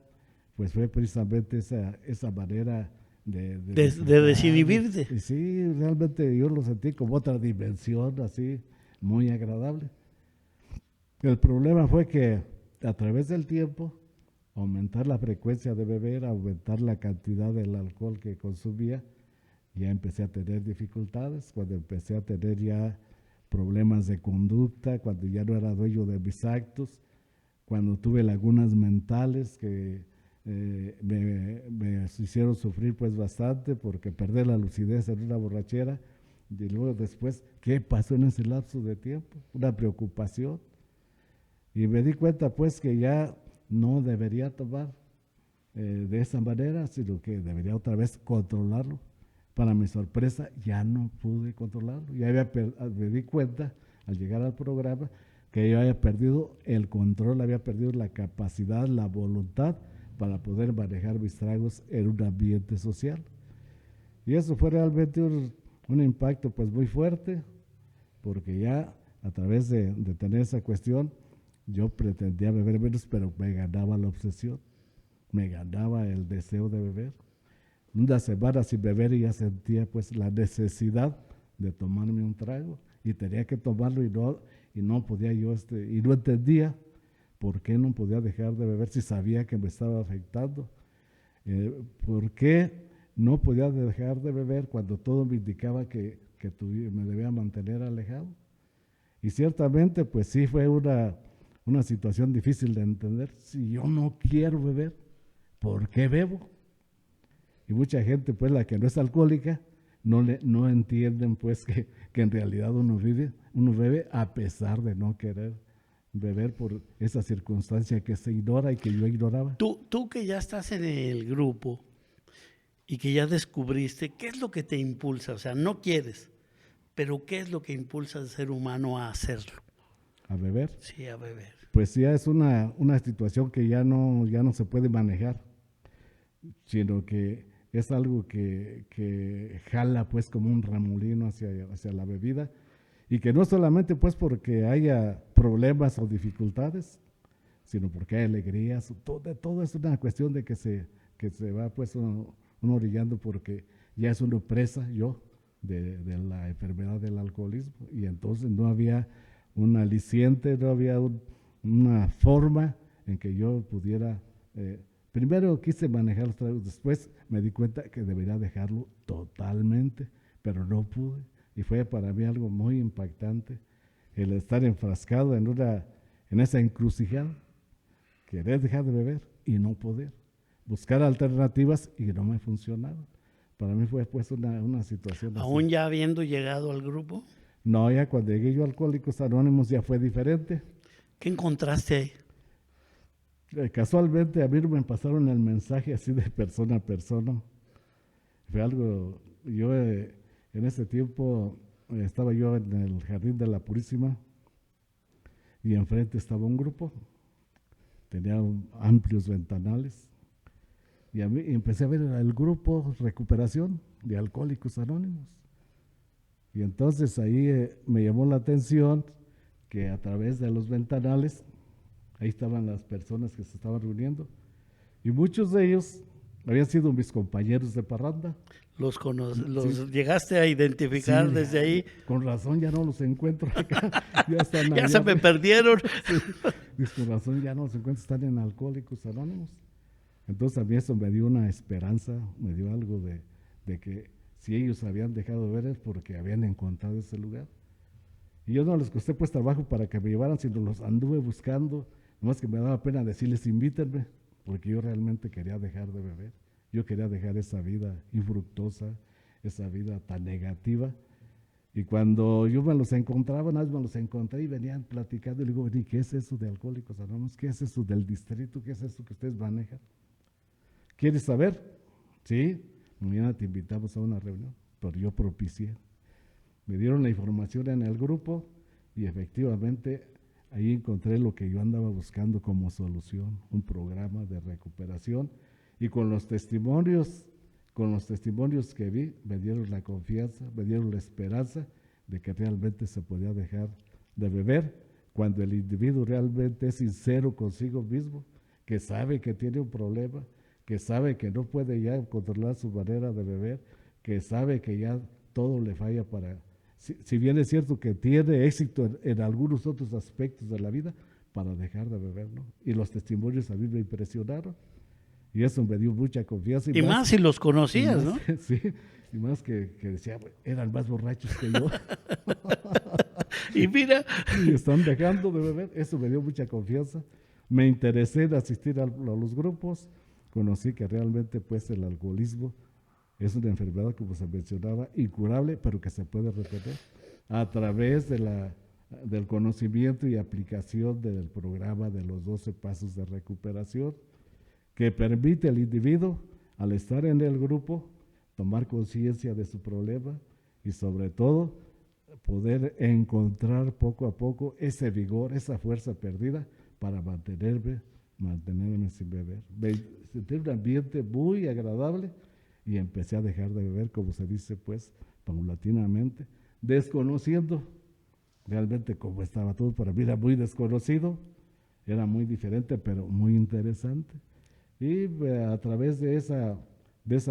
pues fue precisamente esa manera de desinhibirte. Y sí, realmente yo lo sentí como otra dimensión, así, muy agradable. El problema fue que a través del tiempo, aumentar la frecuencia de beber, aumentar la cantidad del alcohol que consumía, ya empecé a tener dificultades, cuando empecé a tener ya problemas de conducta, cuando ya no era dueño de mis actos, cuando tuve lagunas mentales que me hicieron sufrir pues bastante, porque perder la lucidez en una borrachera Y luego después, ¿qué pasó en ese lapso de tiempo? Una preocupación. Y me di cuenta pues que ya no debería tomar de esa manera, sino que debería otra vez controlarlo. Para mi sorpresa, ya no pude controlarlo. Me di cuenta al llegar al programa que yo había perdido el control, había perdido la capacidad, la voluntad para poder manejar mis tragos en un ambiente social. Y eso fue realmente un impacto pues muy fuerte, porque ya a través de tener esa cuestión, yo pretendía beber menos, pero me ganaba la obsesión, me ganaba el deseo de beber. Una semana sin beber y ya sentía pues la necesidad de tomarme un trago y tenía que tomarlo y no podía yo, y no entendía por qué no podía dejar de beber si sabía que me estaba afectando. ¿Por qué no podía dejar de beber cuando todo me indicaba que me debía mantener alejado? Y ciertamente pues sí fue una situación difícil de entender. Si yo no quiero beber, ¿por qué bebo? Y mucha gente, pues la que no es alcohólica, no entienden pues que en realidad uno bebe a pesar de no querer beber por esa circunstancia que se ignora y que yo ignoraba. Tú que ya estás en el grupo y que ya descubriste, ¿qué es lo que te impulsa? O sea, no quieres, pero ¿qué es lo que impulsa al ser humano a hacerlo? ¿A beber? Sí, a beber. Pues ya es una situación que ya no se puede manejar, sino que es algo que jala pues como un remolino hacia la bebida, y que no solamente pues porque haya problemas o dificultades, sino porque hay alegrías. Todo es una cuestión de que se va pues uno orillando, porque ya es uno presa de la enfermedad del alcoholismo, y entonces no había un aliciente, no había una forma en que yo pudiera... Primero quise manejar los tragos, después me di cuenta que debería dejarlo totalmente, pero no pude. Y fue para mí algo muy impactante el estar enfrascado en esa encrucijada, querer dejar de beber y no poder, buscar alternativas y no me funcionaban. Para mí fue pues una situación así. ¿Aún ya habiendo llegado al grupo? No, ya cuando llegué yo a Alcohólicos Anónimos ya fue diferente. ¿Qué encontraste ahí? Casualmente a mí me pasaron el mensaje así de persona a persona. Fue algo, yo en ese tiempo estaba yo en el Jardín de la Purísima y enfrente estaba un grupo, tenía amplios ventanales, y a mí empecé a ver el grupo Recuperación de Alcohólicos Anónimos. Y entonces ahí me llamó la atención que a través de los ventanales ahí estaban las personas que se estaban reuniendo, y muchos de ellos habían sido mis compañeros de parranda. ¿Los Sí. llegaste a identificar Sí, desde ahí? Con razón ya no los encuentro acá. Ya están Ya allá, se me perdieron. Sí. Con razón ya no los encuentro, están en Alcohólicos Anónimos. Entonces a mí eso me dio una esperanza, me dio algo de que si ellos habían dejado de ver es porque habían encontrado ese lugar. Y yo no les costé pues trabajo para que me llevaran, sino los anduve buscando. Nomás que me daba pena decirles invítenme, porque yo realmente quería dejar de beber. Yo quería dejar esa vida infructuosa, esa vida tan negativa. Y cuando yo me los encontraba, nada más me los encontré y venían platicando, y le digo, ¿qué es eso de Alcohólicos Anónimos? ¿Qué es eso del distrito? ¿Qué es eso que ustedes manejan? ¿Quieres saber? Sí, mañana te invitamos a una reunión, pero yo propicié. Me dieron la información en el grupo y efectivamente ahí encontré lo que yo andaba buscando como solución, un programa de recuperación, y con los testimonios que vi, me dieron la confianza, me dieron la esperanza de que realmente se podía dejar de beber cuando el individuo realmente es sincero consigo mismo, que sabe que tiene un problema, que sabe que no puede ya controlar su manera de beber, que sabe que ya todo le falla para... Si bien es cierto que tiene éxito en algunos otros aspectos de la vida, para dejar de beber, ¿no? Y los testimonios a mí me impresionaron, y eso me dio mucha confianza. Y más si los conocías, más, ¿no? Sí, y más que decía, eran más borrachos que yo. Y mira. Y están dejando de beber, eso me dio mucha confianza. Me interesé en asistir a los grupos, conocí que realmente pues el alcoholismo Es una enfermedad, como se mencionaba, incurable, pero que se puede retener a través del conocimiento y aplicación del programa de los 12 pasos de recuperación, que permite al individuo, al estar en el grupo, tomar conciencia de su problema y sobre todo poder encontrar poco a poco ese vigor, esa fuerza perdida para mantenerme sin beber. Sentí un ambiente muy agradable y empecé a dejar de beber, como se dice, pues, paulatinamente, desconociendo realmente cómo estaba todo. Para mí era muy desconocido, era muy diferente, pero muy interesante. Y a través de esa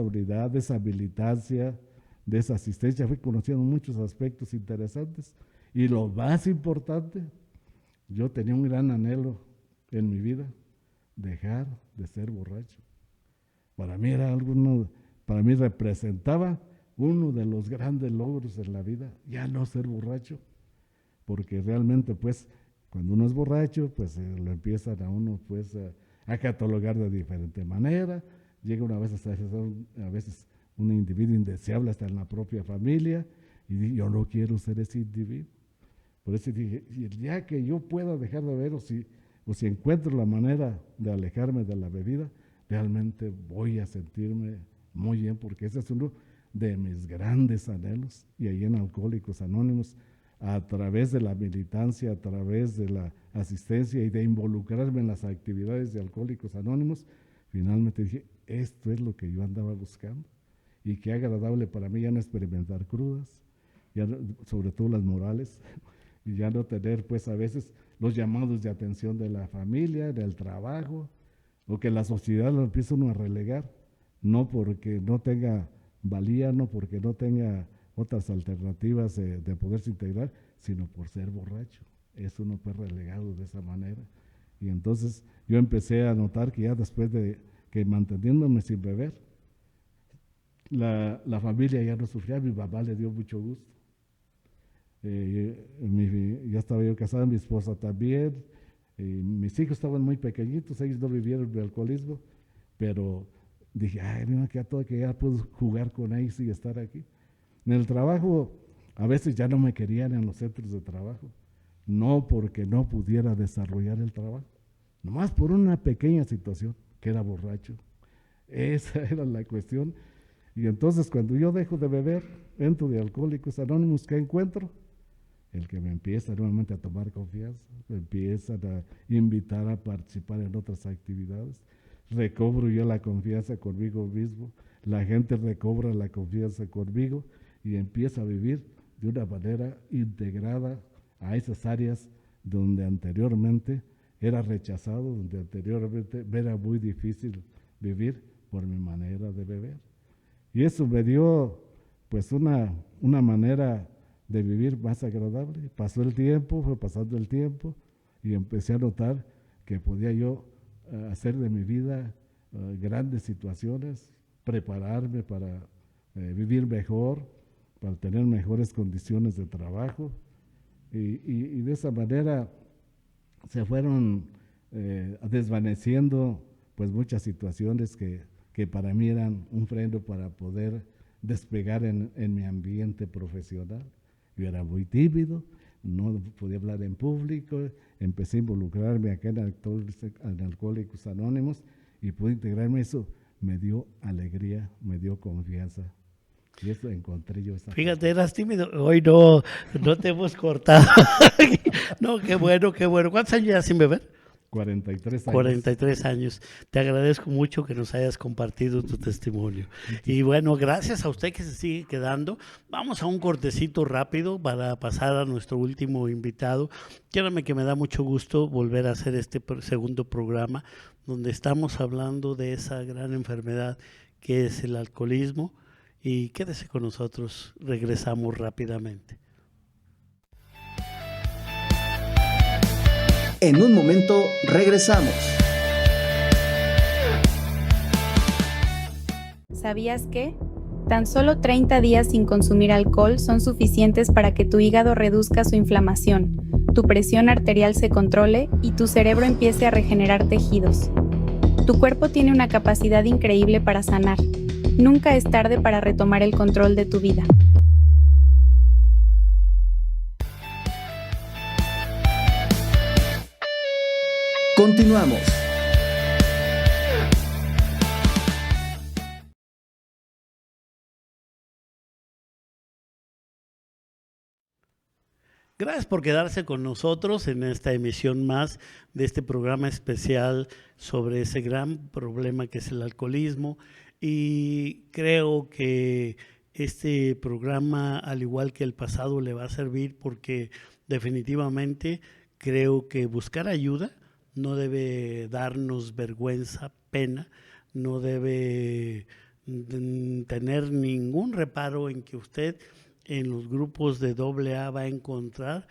unidad, de esa militancia, de esa asistencia, fui conociendo muchos aspectos interesantes. Y lo más importante, yo tenía un gran anhelo en mi vida, dejar de ser borracho. Para mí para mí representaba uno de los grandes logros en la vida, ya no ser borracho, porque realmente, pues, cuando uno es borracho, pues lo empiezan a uno, pues, a catalogar de diferente manera. Llega una vez a veces un individuo indeseable hasta en la propia familia, y yo no quiero ser ese individuo. Por eso dije, ya que yo pueda dejar de beber, o si encuentro la manera de alejarme de la bebida, realmente voy a sentirme muy bien, porque ese es uno de mis grandes anhelos. Y ahí en Alcohólicos Anónimos, a través de la militancia, a través de la asistencia y de involucrarme en las actividades de Alcohólicos Anónimos, finalmente dije, esto es lo que yo andaba buscando. Y qué agradable para mí ya no experimentar crudas, sobre todo las morales, y ya no tener, pues, a veces los llamados de atención de la familia, del trabajo, o que la sociedad lo empieza uno a relegar, no porque no tenga valía, no porque no tenga otras alternativas de poderse integrar, sino por ser borracho. Eso no fue relegado de esa manera. Y entonces yo empecé a notar que ya después de que manteniéndome sin beber, la familia ya no sufría, a mi mamá le dio mucho gusto. Ya estaba yo casada, mi esposa también, mis hijos estaban muy pequeñitos, ellos no vivieron mi alcoholismo, pero dije, ay, mira, que ya puedo jugar con ellos y estar aquí. En el trabajo, a veces ya no me querían en los centros de trabajo, no porque no pudiera desarrollar el trabajo, nomás por una pequeña situación, que era borracho. Esa era la cuestión. Y entonces cuando yo dejo de beber, entro de Alcohólicos Anónimos, ¿qué encuentro? El que me empieza nuevamente a tomar confianza, me empiezan a invitar a participar en otras actividades, recobro yo la confianza conmigo mismo, la gente recobra la confianza conmigo y empieza a vivir de una manera integrada a esas áreas donde anteriormente era rechazado, donde anteriormente era muy difícil vivir por mi manera de beber. Y eso me dio, pues, una manera de vivir más agradable. Pasó el tiempo, fue pasando el tiempo y empecé a notar que podía yo hacer de mi vida grandes situaciones, prepararme para vivir mejor, para tener mejores condiciones de trabajo y de esa manera se fueron desvaneciendo, pues, muchas situaciones que para mí eran un freno para poder despegar en mi ambiente profesional. Yo era muy tímido, no podía hablar en público, empecé a involucrarme acá en Alcohólicos Anónimos y pude integrarme. Eso me dio alegría, me dio confianza. Y eso encontré yo. Fíjate, eras tímido, hoy no te hemos cortado. No, qué bueno, qué bueno. ¿Cuántos años llevas sin beber? 43 años. 43 años. Te agradezco mucho que nos hayas compartido tu testimonio. Y bueno, gracias a usted que se sigue quedando. Vamos a un cortecito rápido para pasar a nuestro último invitado. Créanme que me da mucho gusto volver a hacer este segundo programa donde estamos hablando de esa gran enfermedad que es el alcoholismo. Y quédese con nosotros, regresamos rápidamente. En un momento regresamos. ¿Sabías que? Tan solo 30 días sin consumir alcohol son suficientes para que tu hígado reduzca su inflamación, tu presión arterial se controle y tu cerebro empiece a regenerar tejidos. Tu cuerpo tiene una capacidad increíble para sanar. Nunca es tarde para retomar el control de tu vida. Continuamos. Gracias por quedarse con nosotros en esta emisión más de este programa especial sobre ese gran problema que es el alcoholismo. Y creo que este programa, al igual que el pasado, le va a servir porque definitivamente creo que buscar ayuda no debe darnos vergüenza, pena, no debe tener ningún reparo en que usted en los grupos de AA va a encontrar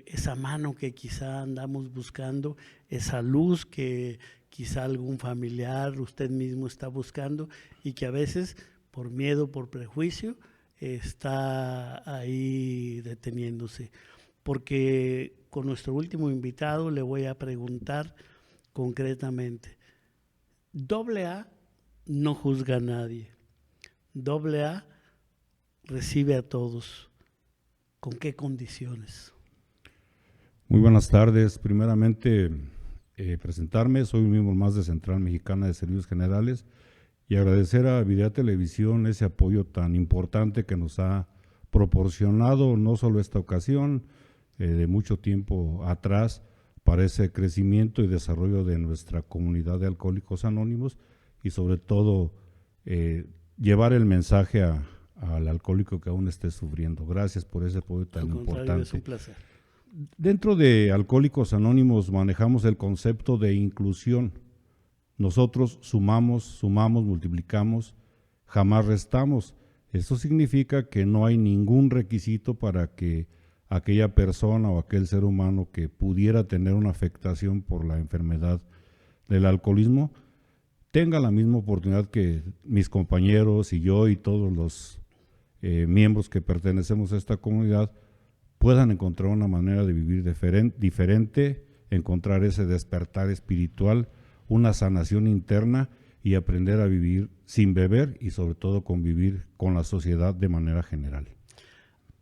esa mano que quizá andamos buscando, esa luz que quizá algún familiar, usted mismo está buscando y que a veces por miedo, por prejuicio, está ahí deteniéndose. Porque con nuestro último invitado le voy a preguntar concretamente, AA no juzga a nadie, AA recibe a todos. ¿Con qué condiciones? Muy buenas tardes. Primeramente, presentarme. Soy un miembro más de Central Mexicana de Servicios Generales y agradecer a Videa Televisión ese apoyo tan importante que nos ha proporcionado, no solo esta ocasión, de mucho tiempo atrás, para ese crecimiento y desarrollo de nuestra comunidad de Alcohólicos Anónimos y sobre todo llevar el mensaje al alcohólico que aún esté sufriendo. Gracias por ese apoyo tan importante. Es un placer. Dentro de Alcohólicos Anónimos manejamos el concepto de inclusión. Nosotros sumamos, multiplicamos, jamás restamos. Eso significa que no hay ningún requisito para que aquella persona o aquel ser humano que pudiera tener una afectación por la enfermedad del alcoholismo tenga la misma oportunidad que mis compañeros y yo y todos los miembros que pertenecemos a esta comunidad puedan encontrar una manera de vivir diferente, encontrar ese despertar espiritual, una sanación interna y aprender a vivir sin beber y sobre todo convivir con la sociedad de manera general.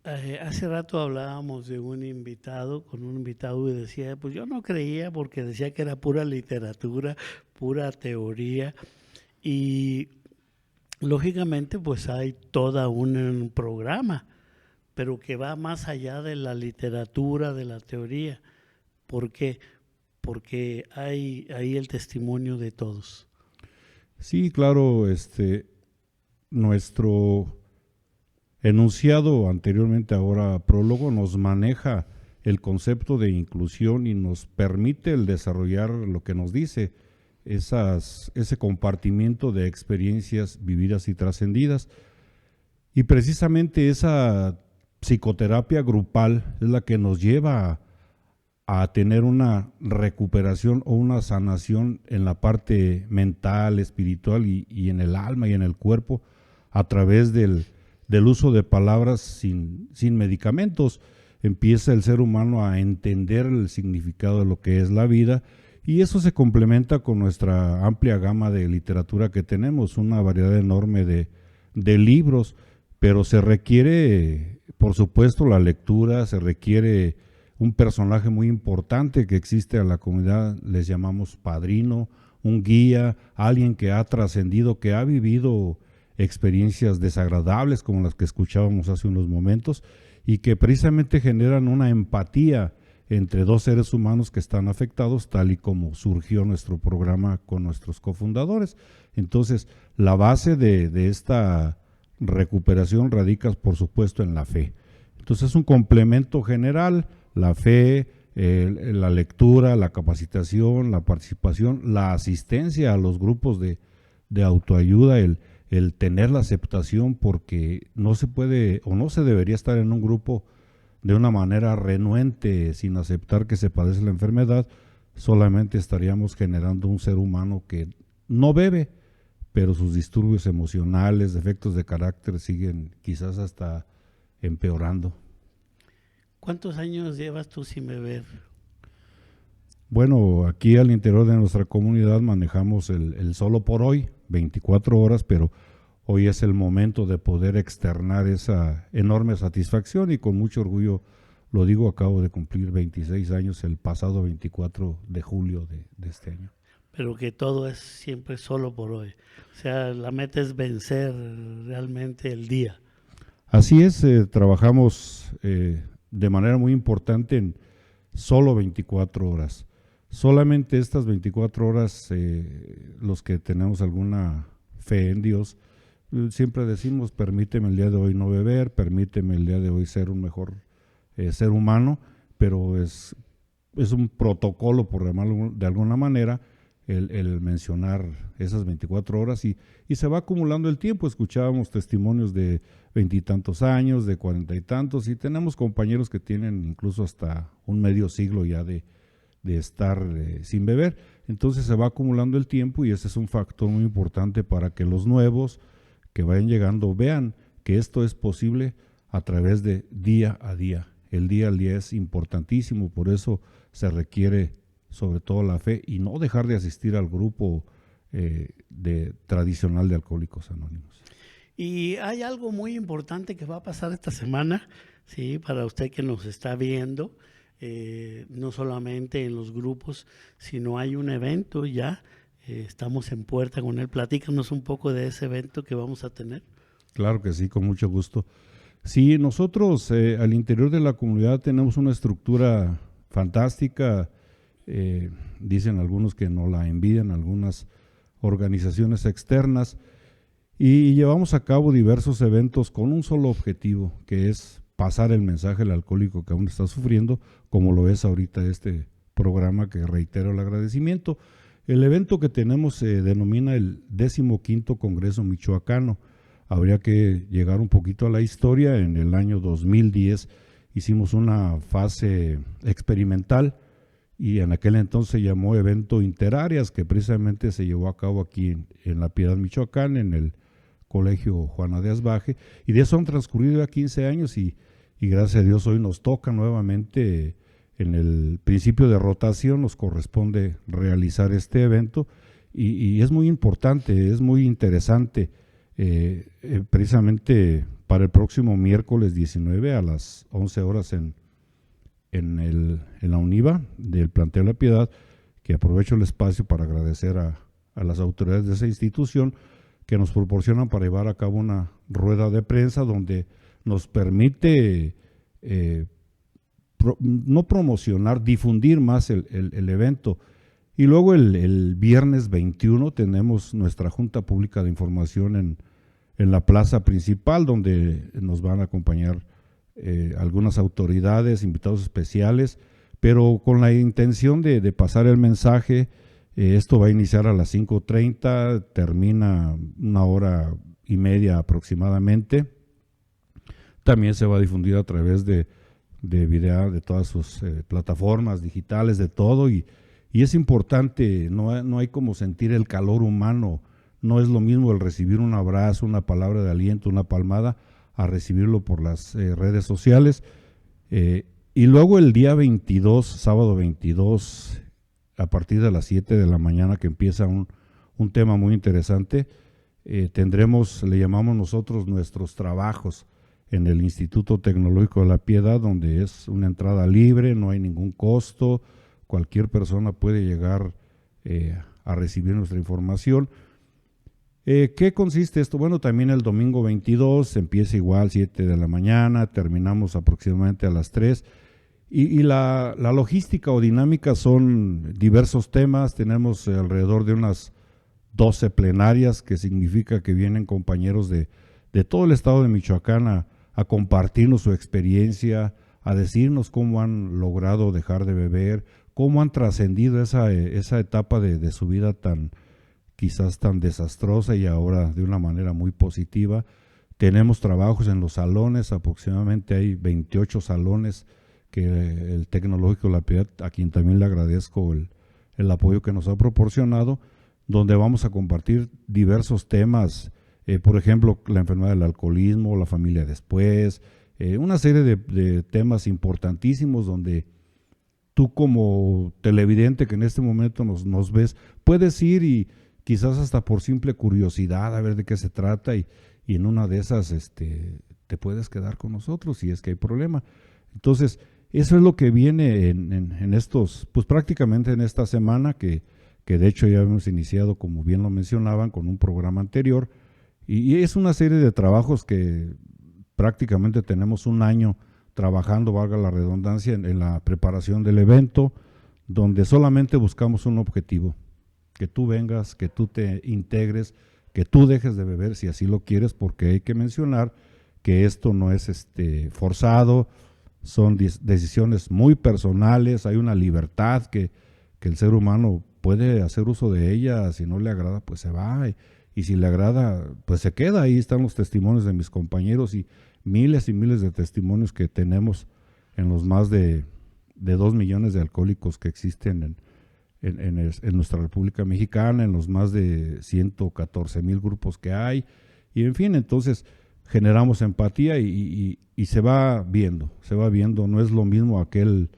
Hace rato hablábamos de un invitado, con un invitado y decía, pues yo no creía porque decía que era pura literatura, pura teoría y lógicamente pues hay todo un programa, pero que va más allá de la literatura, de la teoría. ¿Por qué? Porque hay ahí el testimonio de todos. Sí, claro, nuestro enunciado anteriormente, ahora prólogo, nos maneja el concepto de inclusión y nos permite el desarrollar lo que nos dice, ese compartimiento de experiencias vividas y trascendidas. Y precisamente esa psicoterapia grupal es la que nos lleva a tener una recuperación o una sanación en la parte mental, espiritual y en el alma y en el cuerpo a través del uso de palabras sin medicamentos. Empieza el ser humano a entender el significado de lo que es la vida y eso se complementa con nuestra amplia gama de literatura que tenemos, una variedad enorme de libros, pero se requiere, por supuesto, la lectura, se requiere un personaje muy importante que existe a la comunidad, les llamamos padrino, un guía, alguien que ha trascendido, que ha vivido experiencias desagradables como las que escuchábamos hace unos momentos y que precisamente generan una empatía entre dos seres humanos que están afectados, tal y como surgió nuestro programa con nuestros cofundadores. Entonces, la base de esta recuperación radica, por supuesto, en la fe. Entonces, es un complemento general, la fe, la lectura, la capacitación, la participación, la asistencia a los grupos de autoayuda, el tener la aceptación, porque no se puede o no se debería estar en un grupo de una manera renuente, sin aceptar que se padece la enfermedad. Solamente estaríamos generando un ser humano que no bebe, pero sus disturbios emocionales, defectos de carácter siguen quizás hasta empeorando. ¿Cuántos años llevas tú sin beber? Bueno, aquí al interior de nuestra comunidad manejamos el solo por hoy, 24 horas, pero hoy es el momento de poder externar esa enorme satisfacción y con mucho orgullo lo digo, acabo de cumplir 26 años el pasado 24 de julio de este año. Pero que todo es siempre solo por hoy. O sea, la meta es vencer realmente el día. Así es, trabajamos de manera muy importante en solo 24 horas. Solamente estas 24 horas, los que tenemos alguna fe en Dios, siempre decimos, permíteme el día de hoy no beber, permíteme el día de hoy ser un mejor ser humano, pero es un protocolo, por llamarlo de alguna manera, el mencionar esas 24 horas y se va acumulando el tiempo. Escuchábamos testimonios de 20 y tantos años, de 40 y tantos, y tenemos compañeros que tienen incluso hasta un medio siglo ya de estar sin beber. Entonces se va acumulando el tiempo y ese es un factor muy importante para que los nuevos que vayan llegando vean que esto es posible a través de día a día. El día al día es importantísimo, por eso se requiere sobre todo la fe y no dejar de asistir al grupo tradicional de Alcohólicos Anónimos. Y hay algo muy importante que va a pasar esta semana, sí, para usted que nos está viendo, no solamente en los grupos, sino hay un evento ya, estamos en puerta con él. Platícanos un poco de ese evento que vamos a tener. Claro que sí, con mucho gusto. Sí, nosotros al interior de la comunidad tenemos una estructura fantástica. Dicen algunos que no la envidian, algunas organizaciones externas, y llevamos a cabo diversos eventos con un solo objetivo, que es pasar el mensaje al alcohólico que aún está sufriendo, como lo es ahorita este programa, que reitero el agradecimiento. El evento que tenemos se denomina el 15º Congreso Michoacano. Habría que llegar un poquito a la historia. En el año 2010 hicimos una fase experimental y en aquel entonces se llamó Evento Interáreas, que precisamente se llevó a cabo aquí en La Piedad, Michoacán, en el Colegio Juana de Asbaje, y de eso han transcurrido ya 15 años y gracias a Dios hoy nos toca nuevamente en el principio de rotación, nos corresponde realizar este evento y es muy importante, es muy interesante, precisamente para el próximo miércoles 19 a las 11 horas en la UNIVA del plantel La Piedad, que aprovecho el espacio para agradecer a las autoridades de esa institución que nos proporcionan para llevar a cabo una rueda de prensa donde nos permite no promocionar, difundir más el evento. Y luego el viernes 21 tenemos nuestra Junta Pública de Información en la plaza principal, donde nos van a acompañar algunas autoridades, invitados especiales, pero con la intención de pasar el mensaje. Esto va a iniciar a las 5:30, termina 1:30 aproximadamente. También se va a difundir a través de video, de todas sus plataformas digitales, de todo, y es importante, no hay como sentir el calor humano. No es lo mismo el recibir un abrazo, una palabra de aliento, una palmada, a recibirlo por las redes sociales. Y luego el día 22, sábado 22, a partir de las 7 de la mañana, que empieza un tema muy interesante, tendremos, le llamamos nosotros, nuestros trabajos en el Instituto Tecnológico de La Piedad, donde es una entrada libre, no hay ningún costo, cualquier persona puede llegar a recibir nuestra información. ¿Qué consiste esto? Bueno, también el domingo 22 empieza igual 7 de la mañana, terminamos aproximadamente a las 3. Y la logística o dinámica son diversos temas. Tenemos alrededor de unas 12 plenarias, que significa que vienen compañeros de todo el estado de Michoacán a compartirnos su experiencia, a decirnos cómo han logrado dejar de beber, cómo han trascendido esa etapa de su vida quizás tan desastrosa y ahora de una manera muy positiva. Tenemos trabajos en los salones, aproximadamente hay 28 salones que el Tecnológico de La Piedad, a quien también le agradezco el apoyo que nos ha proporcionado, donde vamos a compartir diversos temas, por ejemplo, la enfermedad del alcoholismo, la familia después, una serie de temas importantísimos donde tú como televidente que en este momento nos ves, puedes ir y quizás hasta por simple curiosidad a ver de qué se trata y en una de esas te puedes quedar con nosotros si es que hay problema. Entonces, eso es lo que viene en estos, pues prácticamente en esta semana que de hecho ya hemos iniciado, como bien lo mencionaban, con un programa anterior, y es una serie de trabajos que prácticamente tenemos un año trabajando, valga la redundancia, en la preparación del evento, donde solamente buscamos un objetivo, que tú vengas, que tú te integres, que tú dejes de beber si así lo quieres, porque hay que mencionar que esto no es forzado, son decisiones muy personales, hay una libertad que el ser humano puede hacer uso de ella, si no le agrada pues se va, y si le agrada pues se queda. Ahí están los testimonios de mis compañeros y miles de testimonios que tenemos en los más de 2 millones de alcohólicos que existen en nuestra República Mexicana, en los más de 114,000 grupos que hay, y en fin, entonces generamos empatía y se va viendo, no es lo mismo aquel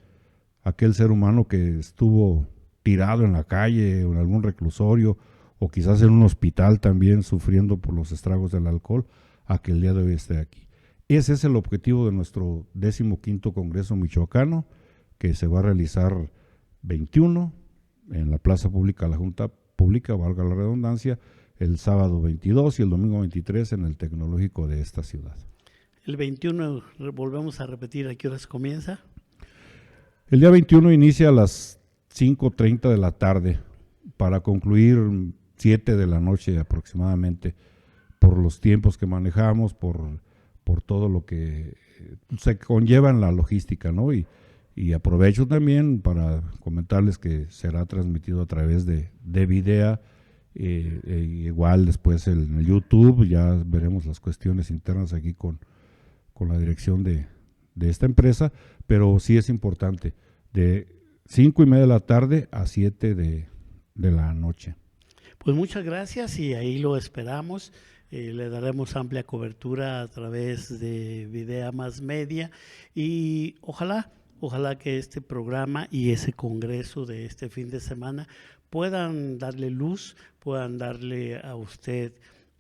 ser humano que estuvo tirado en la calle o en algún reclusorio o quizás en un hospital también sufriendo por los estragos del alcohol, a que el día de hoy esté aquí. Ese es el objetivo de nuestro 15º Congreso Michoacano, que se va a realizar 21 en la Plaza Pública de la Junta Pública, valga la redundancia, el sábado 22 y el domingo 23 en el Tecnológico de esta ciudad. El 21, volvemos a repetir, ¿a qué horas comienza? El día 21 inicia a las 5:30 de la tarde para concluir 7 de la noche aproximadamente, por los tiempos que manejamos, por todo lo que se conlleva en la logística, ¿no? Y aprovecho también para comentarles que será transmitido a través de Videa, igual después en el YouTube, ya veremos las cuestiones internas aquí con la dirección de esta empresa, pero sí es importante, de 5:30 de la tarde a 7 de la noche. Pues muchas gracias y ahí lo esperamos. Le daremos amplia cobertura a través de Videa Más Media y ojalá que este programa y ese congreso de este fin de semana puedan darle luz, puedan darle a usted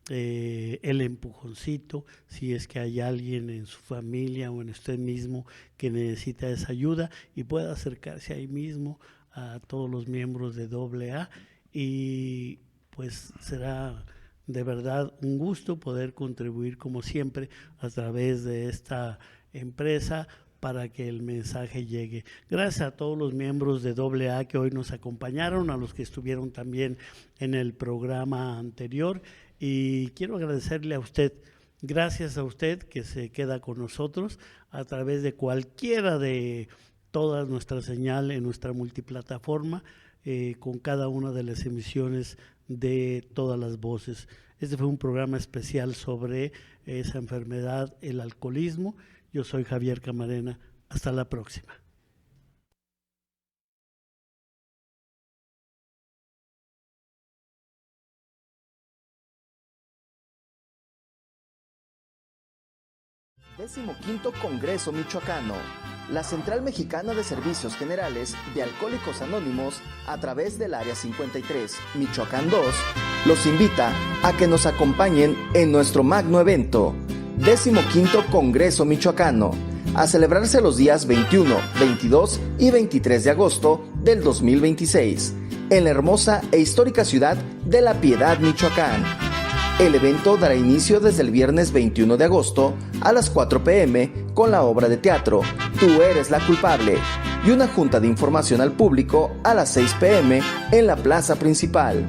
el empujoncito, si es que hay alguien en su familia o en usted mismo que necesita esa ayuda, y pueda acercarse ahí mismo a todos los miembros de AA, y pues será de verdad un gusto poder contribuir como siempre a través de esta empresa para que el mensaje llegue. Gracias a todos los miembros de AA que hoy nos acompañaron, a los que estuvieron también en el programa anterior, y quiero agradecerle a usted, gracias a usted que se queda con nosotros a través de cualquiera de todas nuestras señales en nuestra multiplataforma, con cada una de las emisiones de Todas las Voces. Este fue un programa especial sobre esa enfermedad, el alcoholismo. Yo soy Javier Camarena. Hasta la próxima. XV Congreso Michoacano. La Central Mexicana de Servicios Generales de Alcohólicos Anónimos, a través del Área 53, Michoacán 2, los invita a que nos acompañen en nuestro magno evento, XV Congreso Michoacano, a celebrarse los días 21, 22 y 23 de agosto del 2026, en la hermosa e histórica ciudad de La Piedad, Michoacán. El evento dará inicio desde el viernes 21 de agosto a las 4 p.m. con la obra de teatro Tú eres la culpable y una junta de información al público a las 6 p.m. en la plaza principal.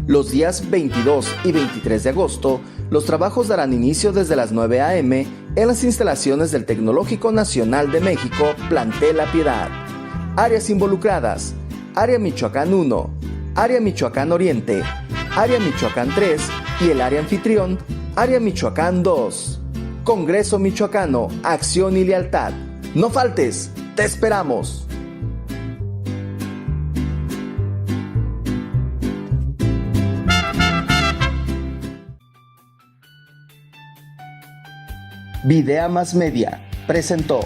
Los días 22 y 23 de agosto, los trabajos darán inicio desde las 9 a.m. en las instalaciones del Tecnológico Nacional de México, Plantel La Piedad. Áreas involucradas: Área Michoacán 1, Área Michoacán Oriente, Área Michoacán 3 y el área anfitrión, Área Michoacán 2. Congreso Michoacano, Acción y Lealtad. No faltes, te esperamos. Videa Más Media presentó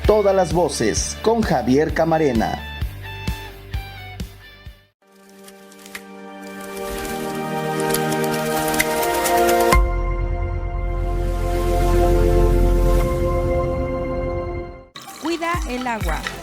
Todas las Voces con Javier Camarena. agua.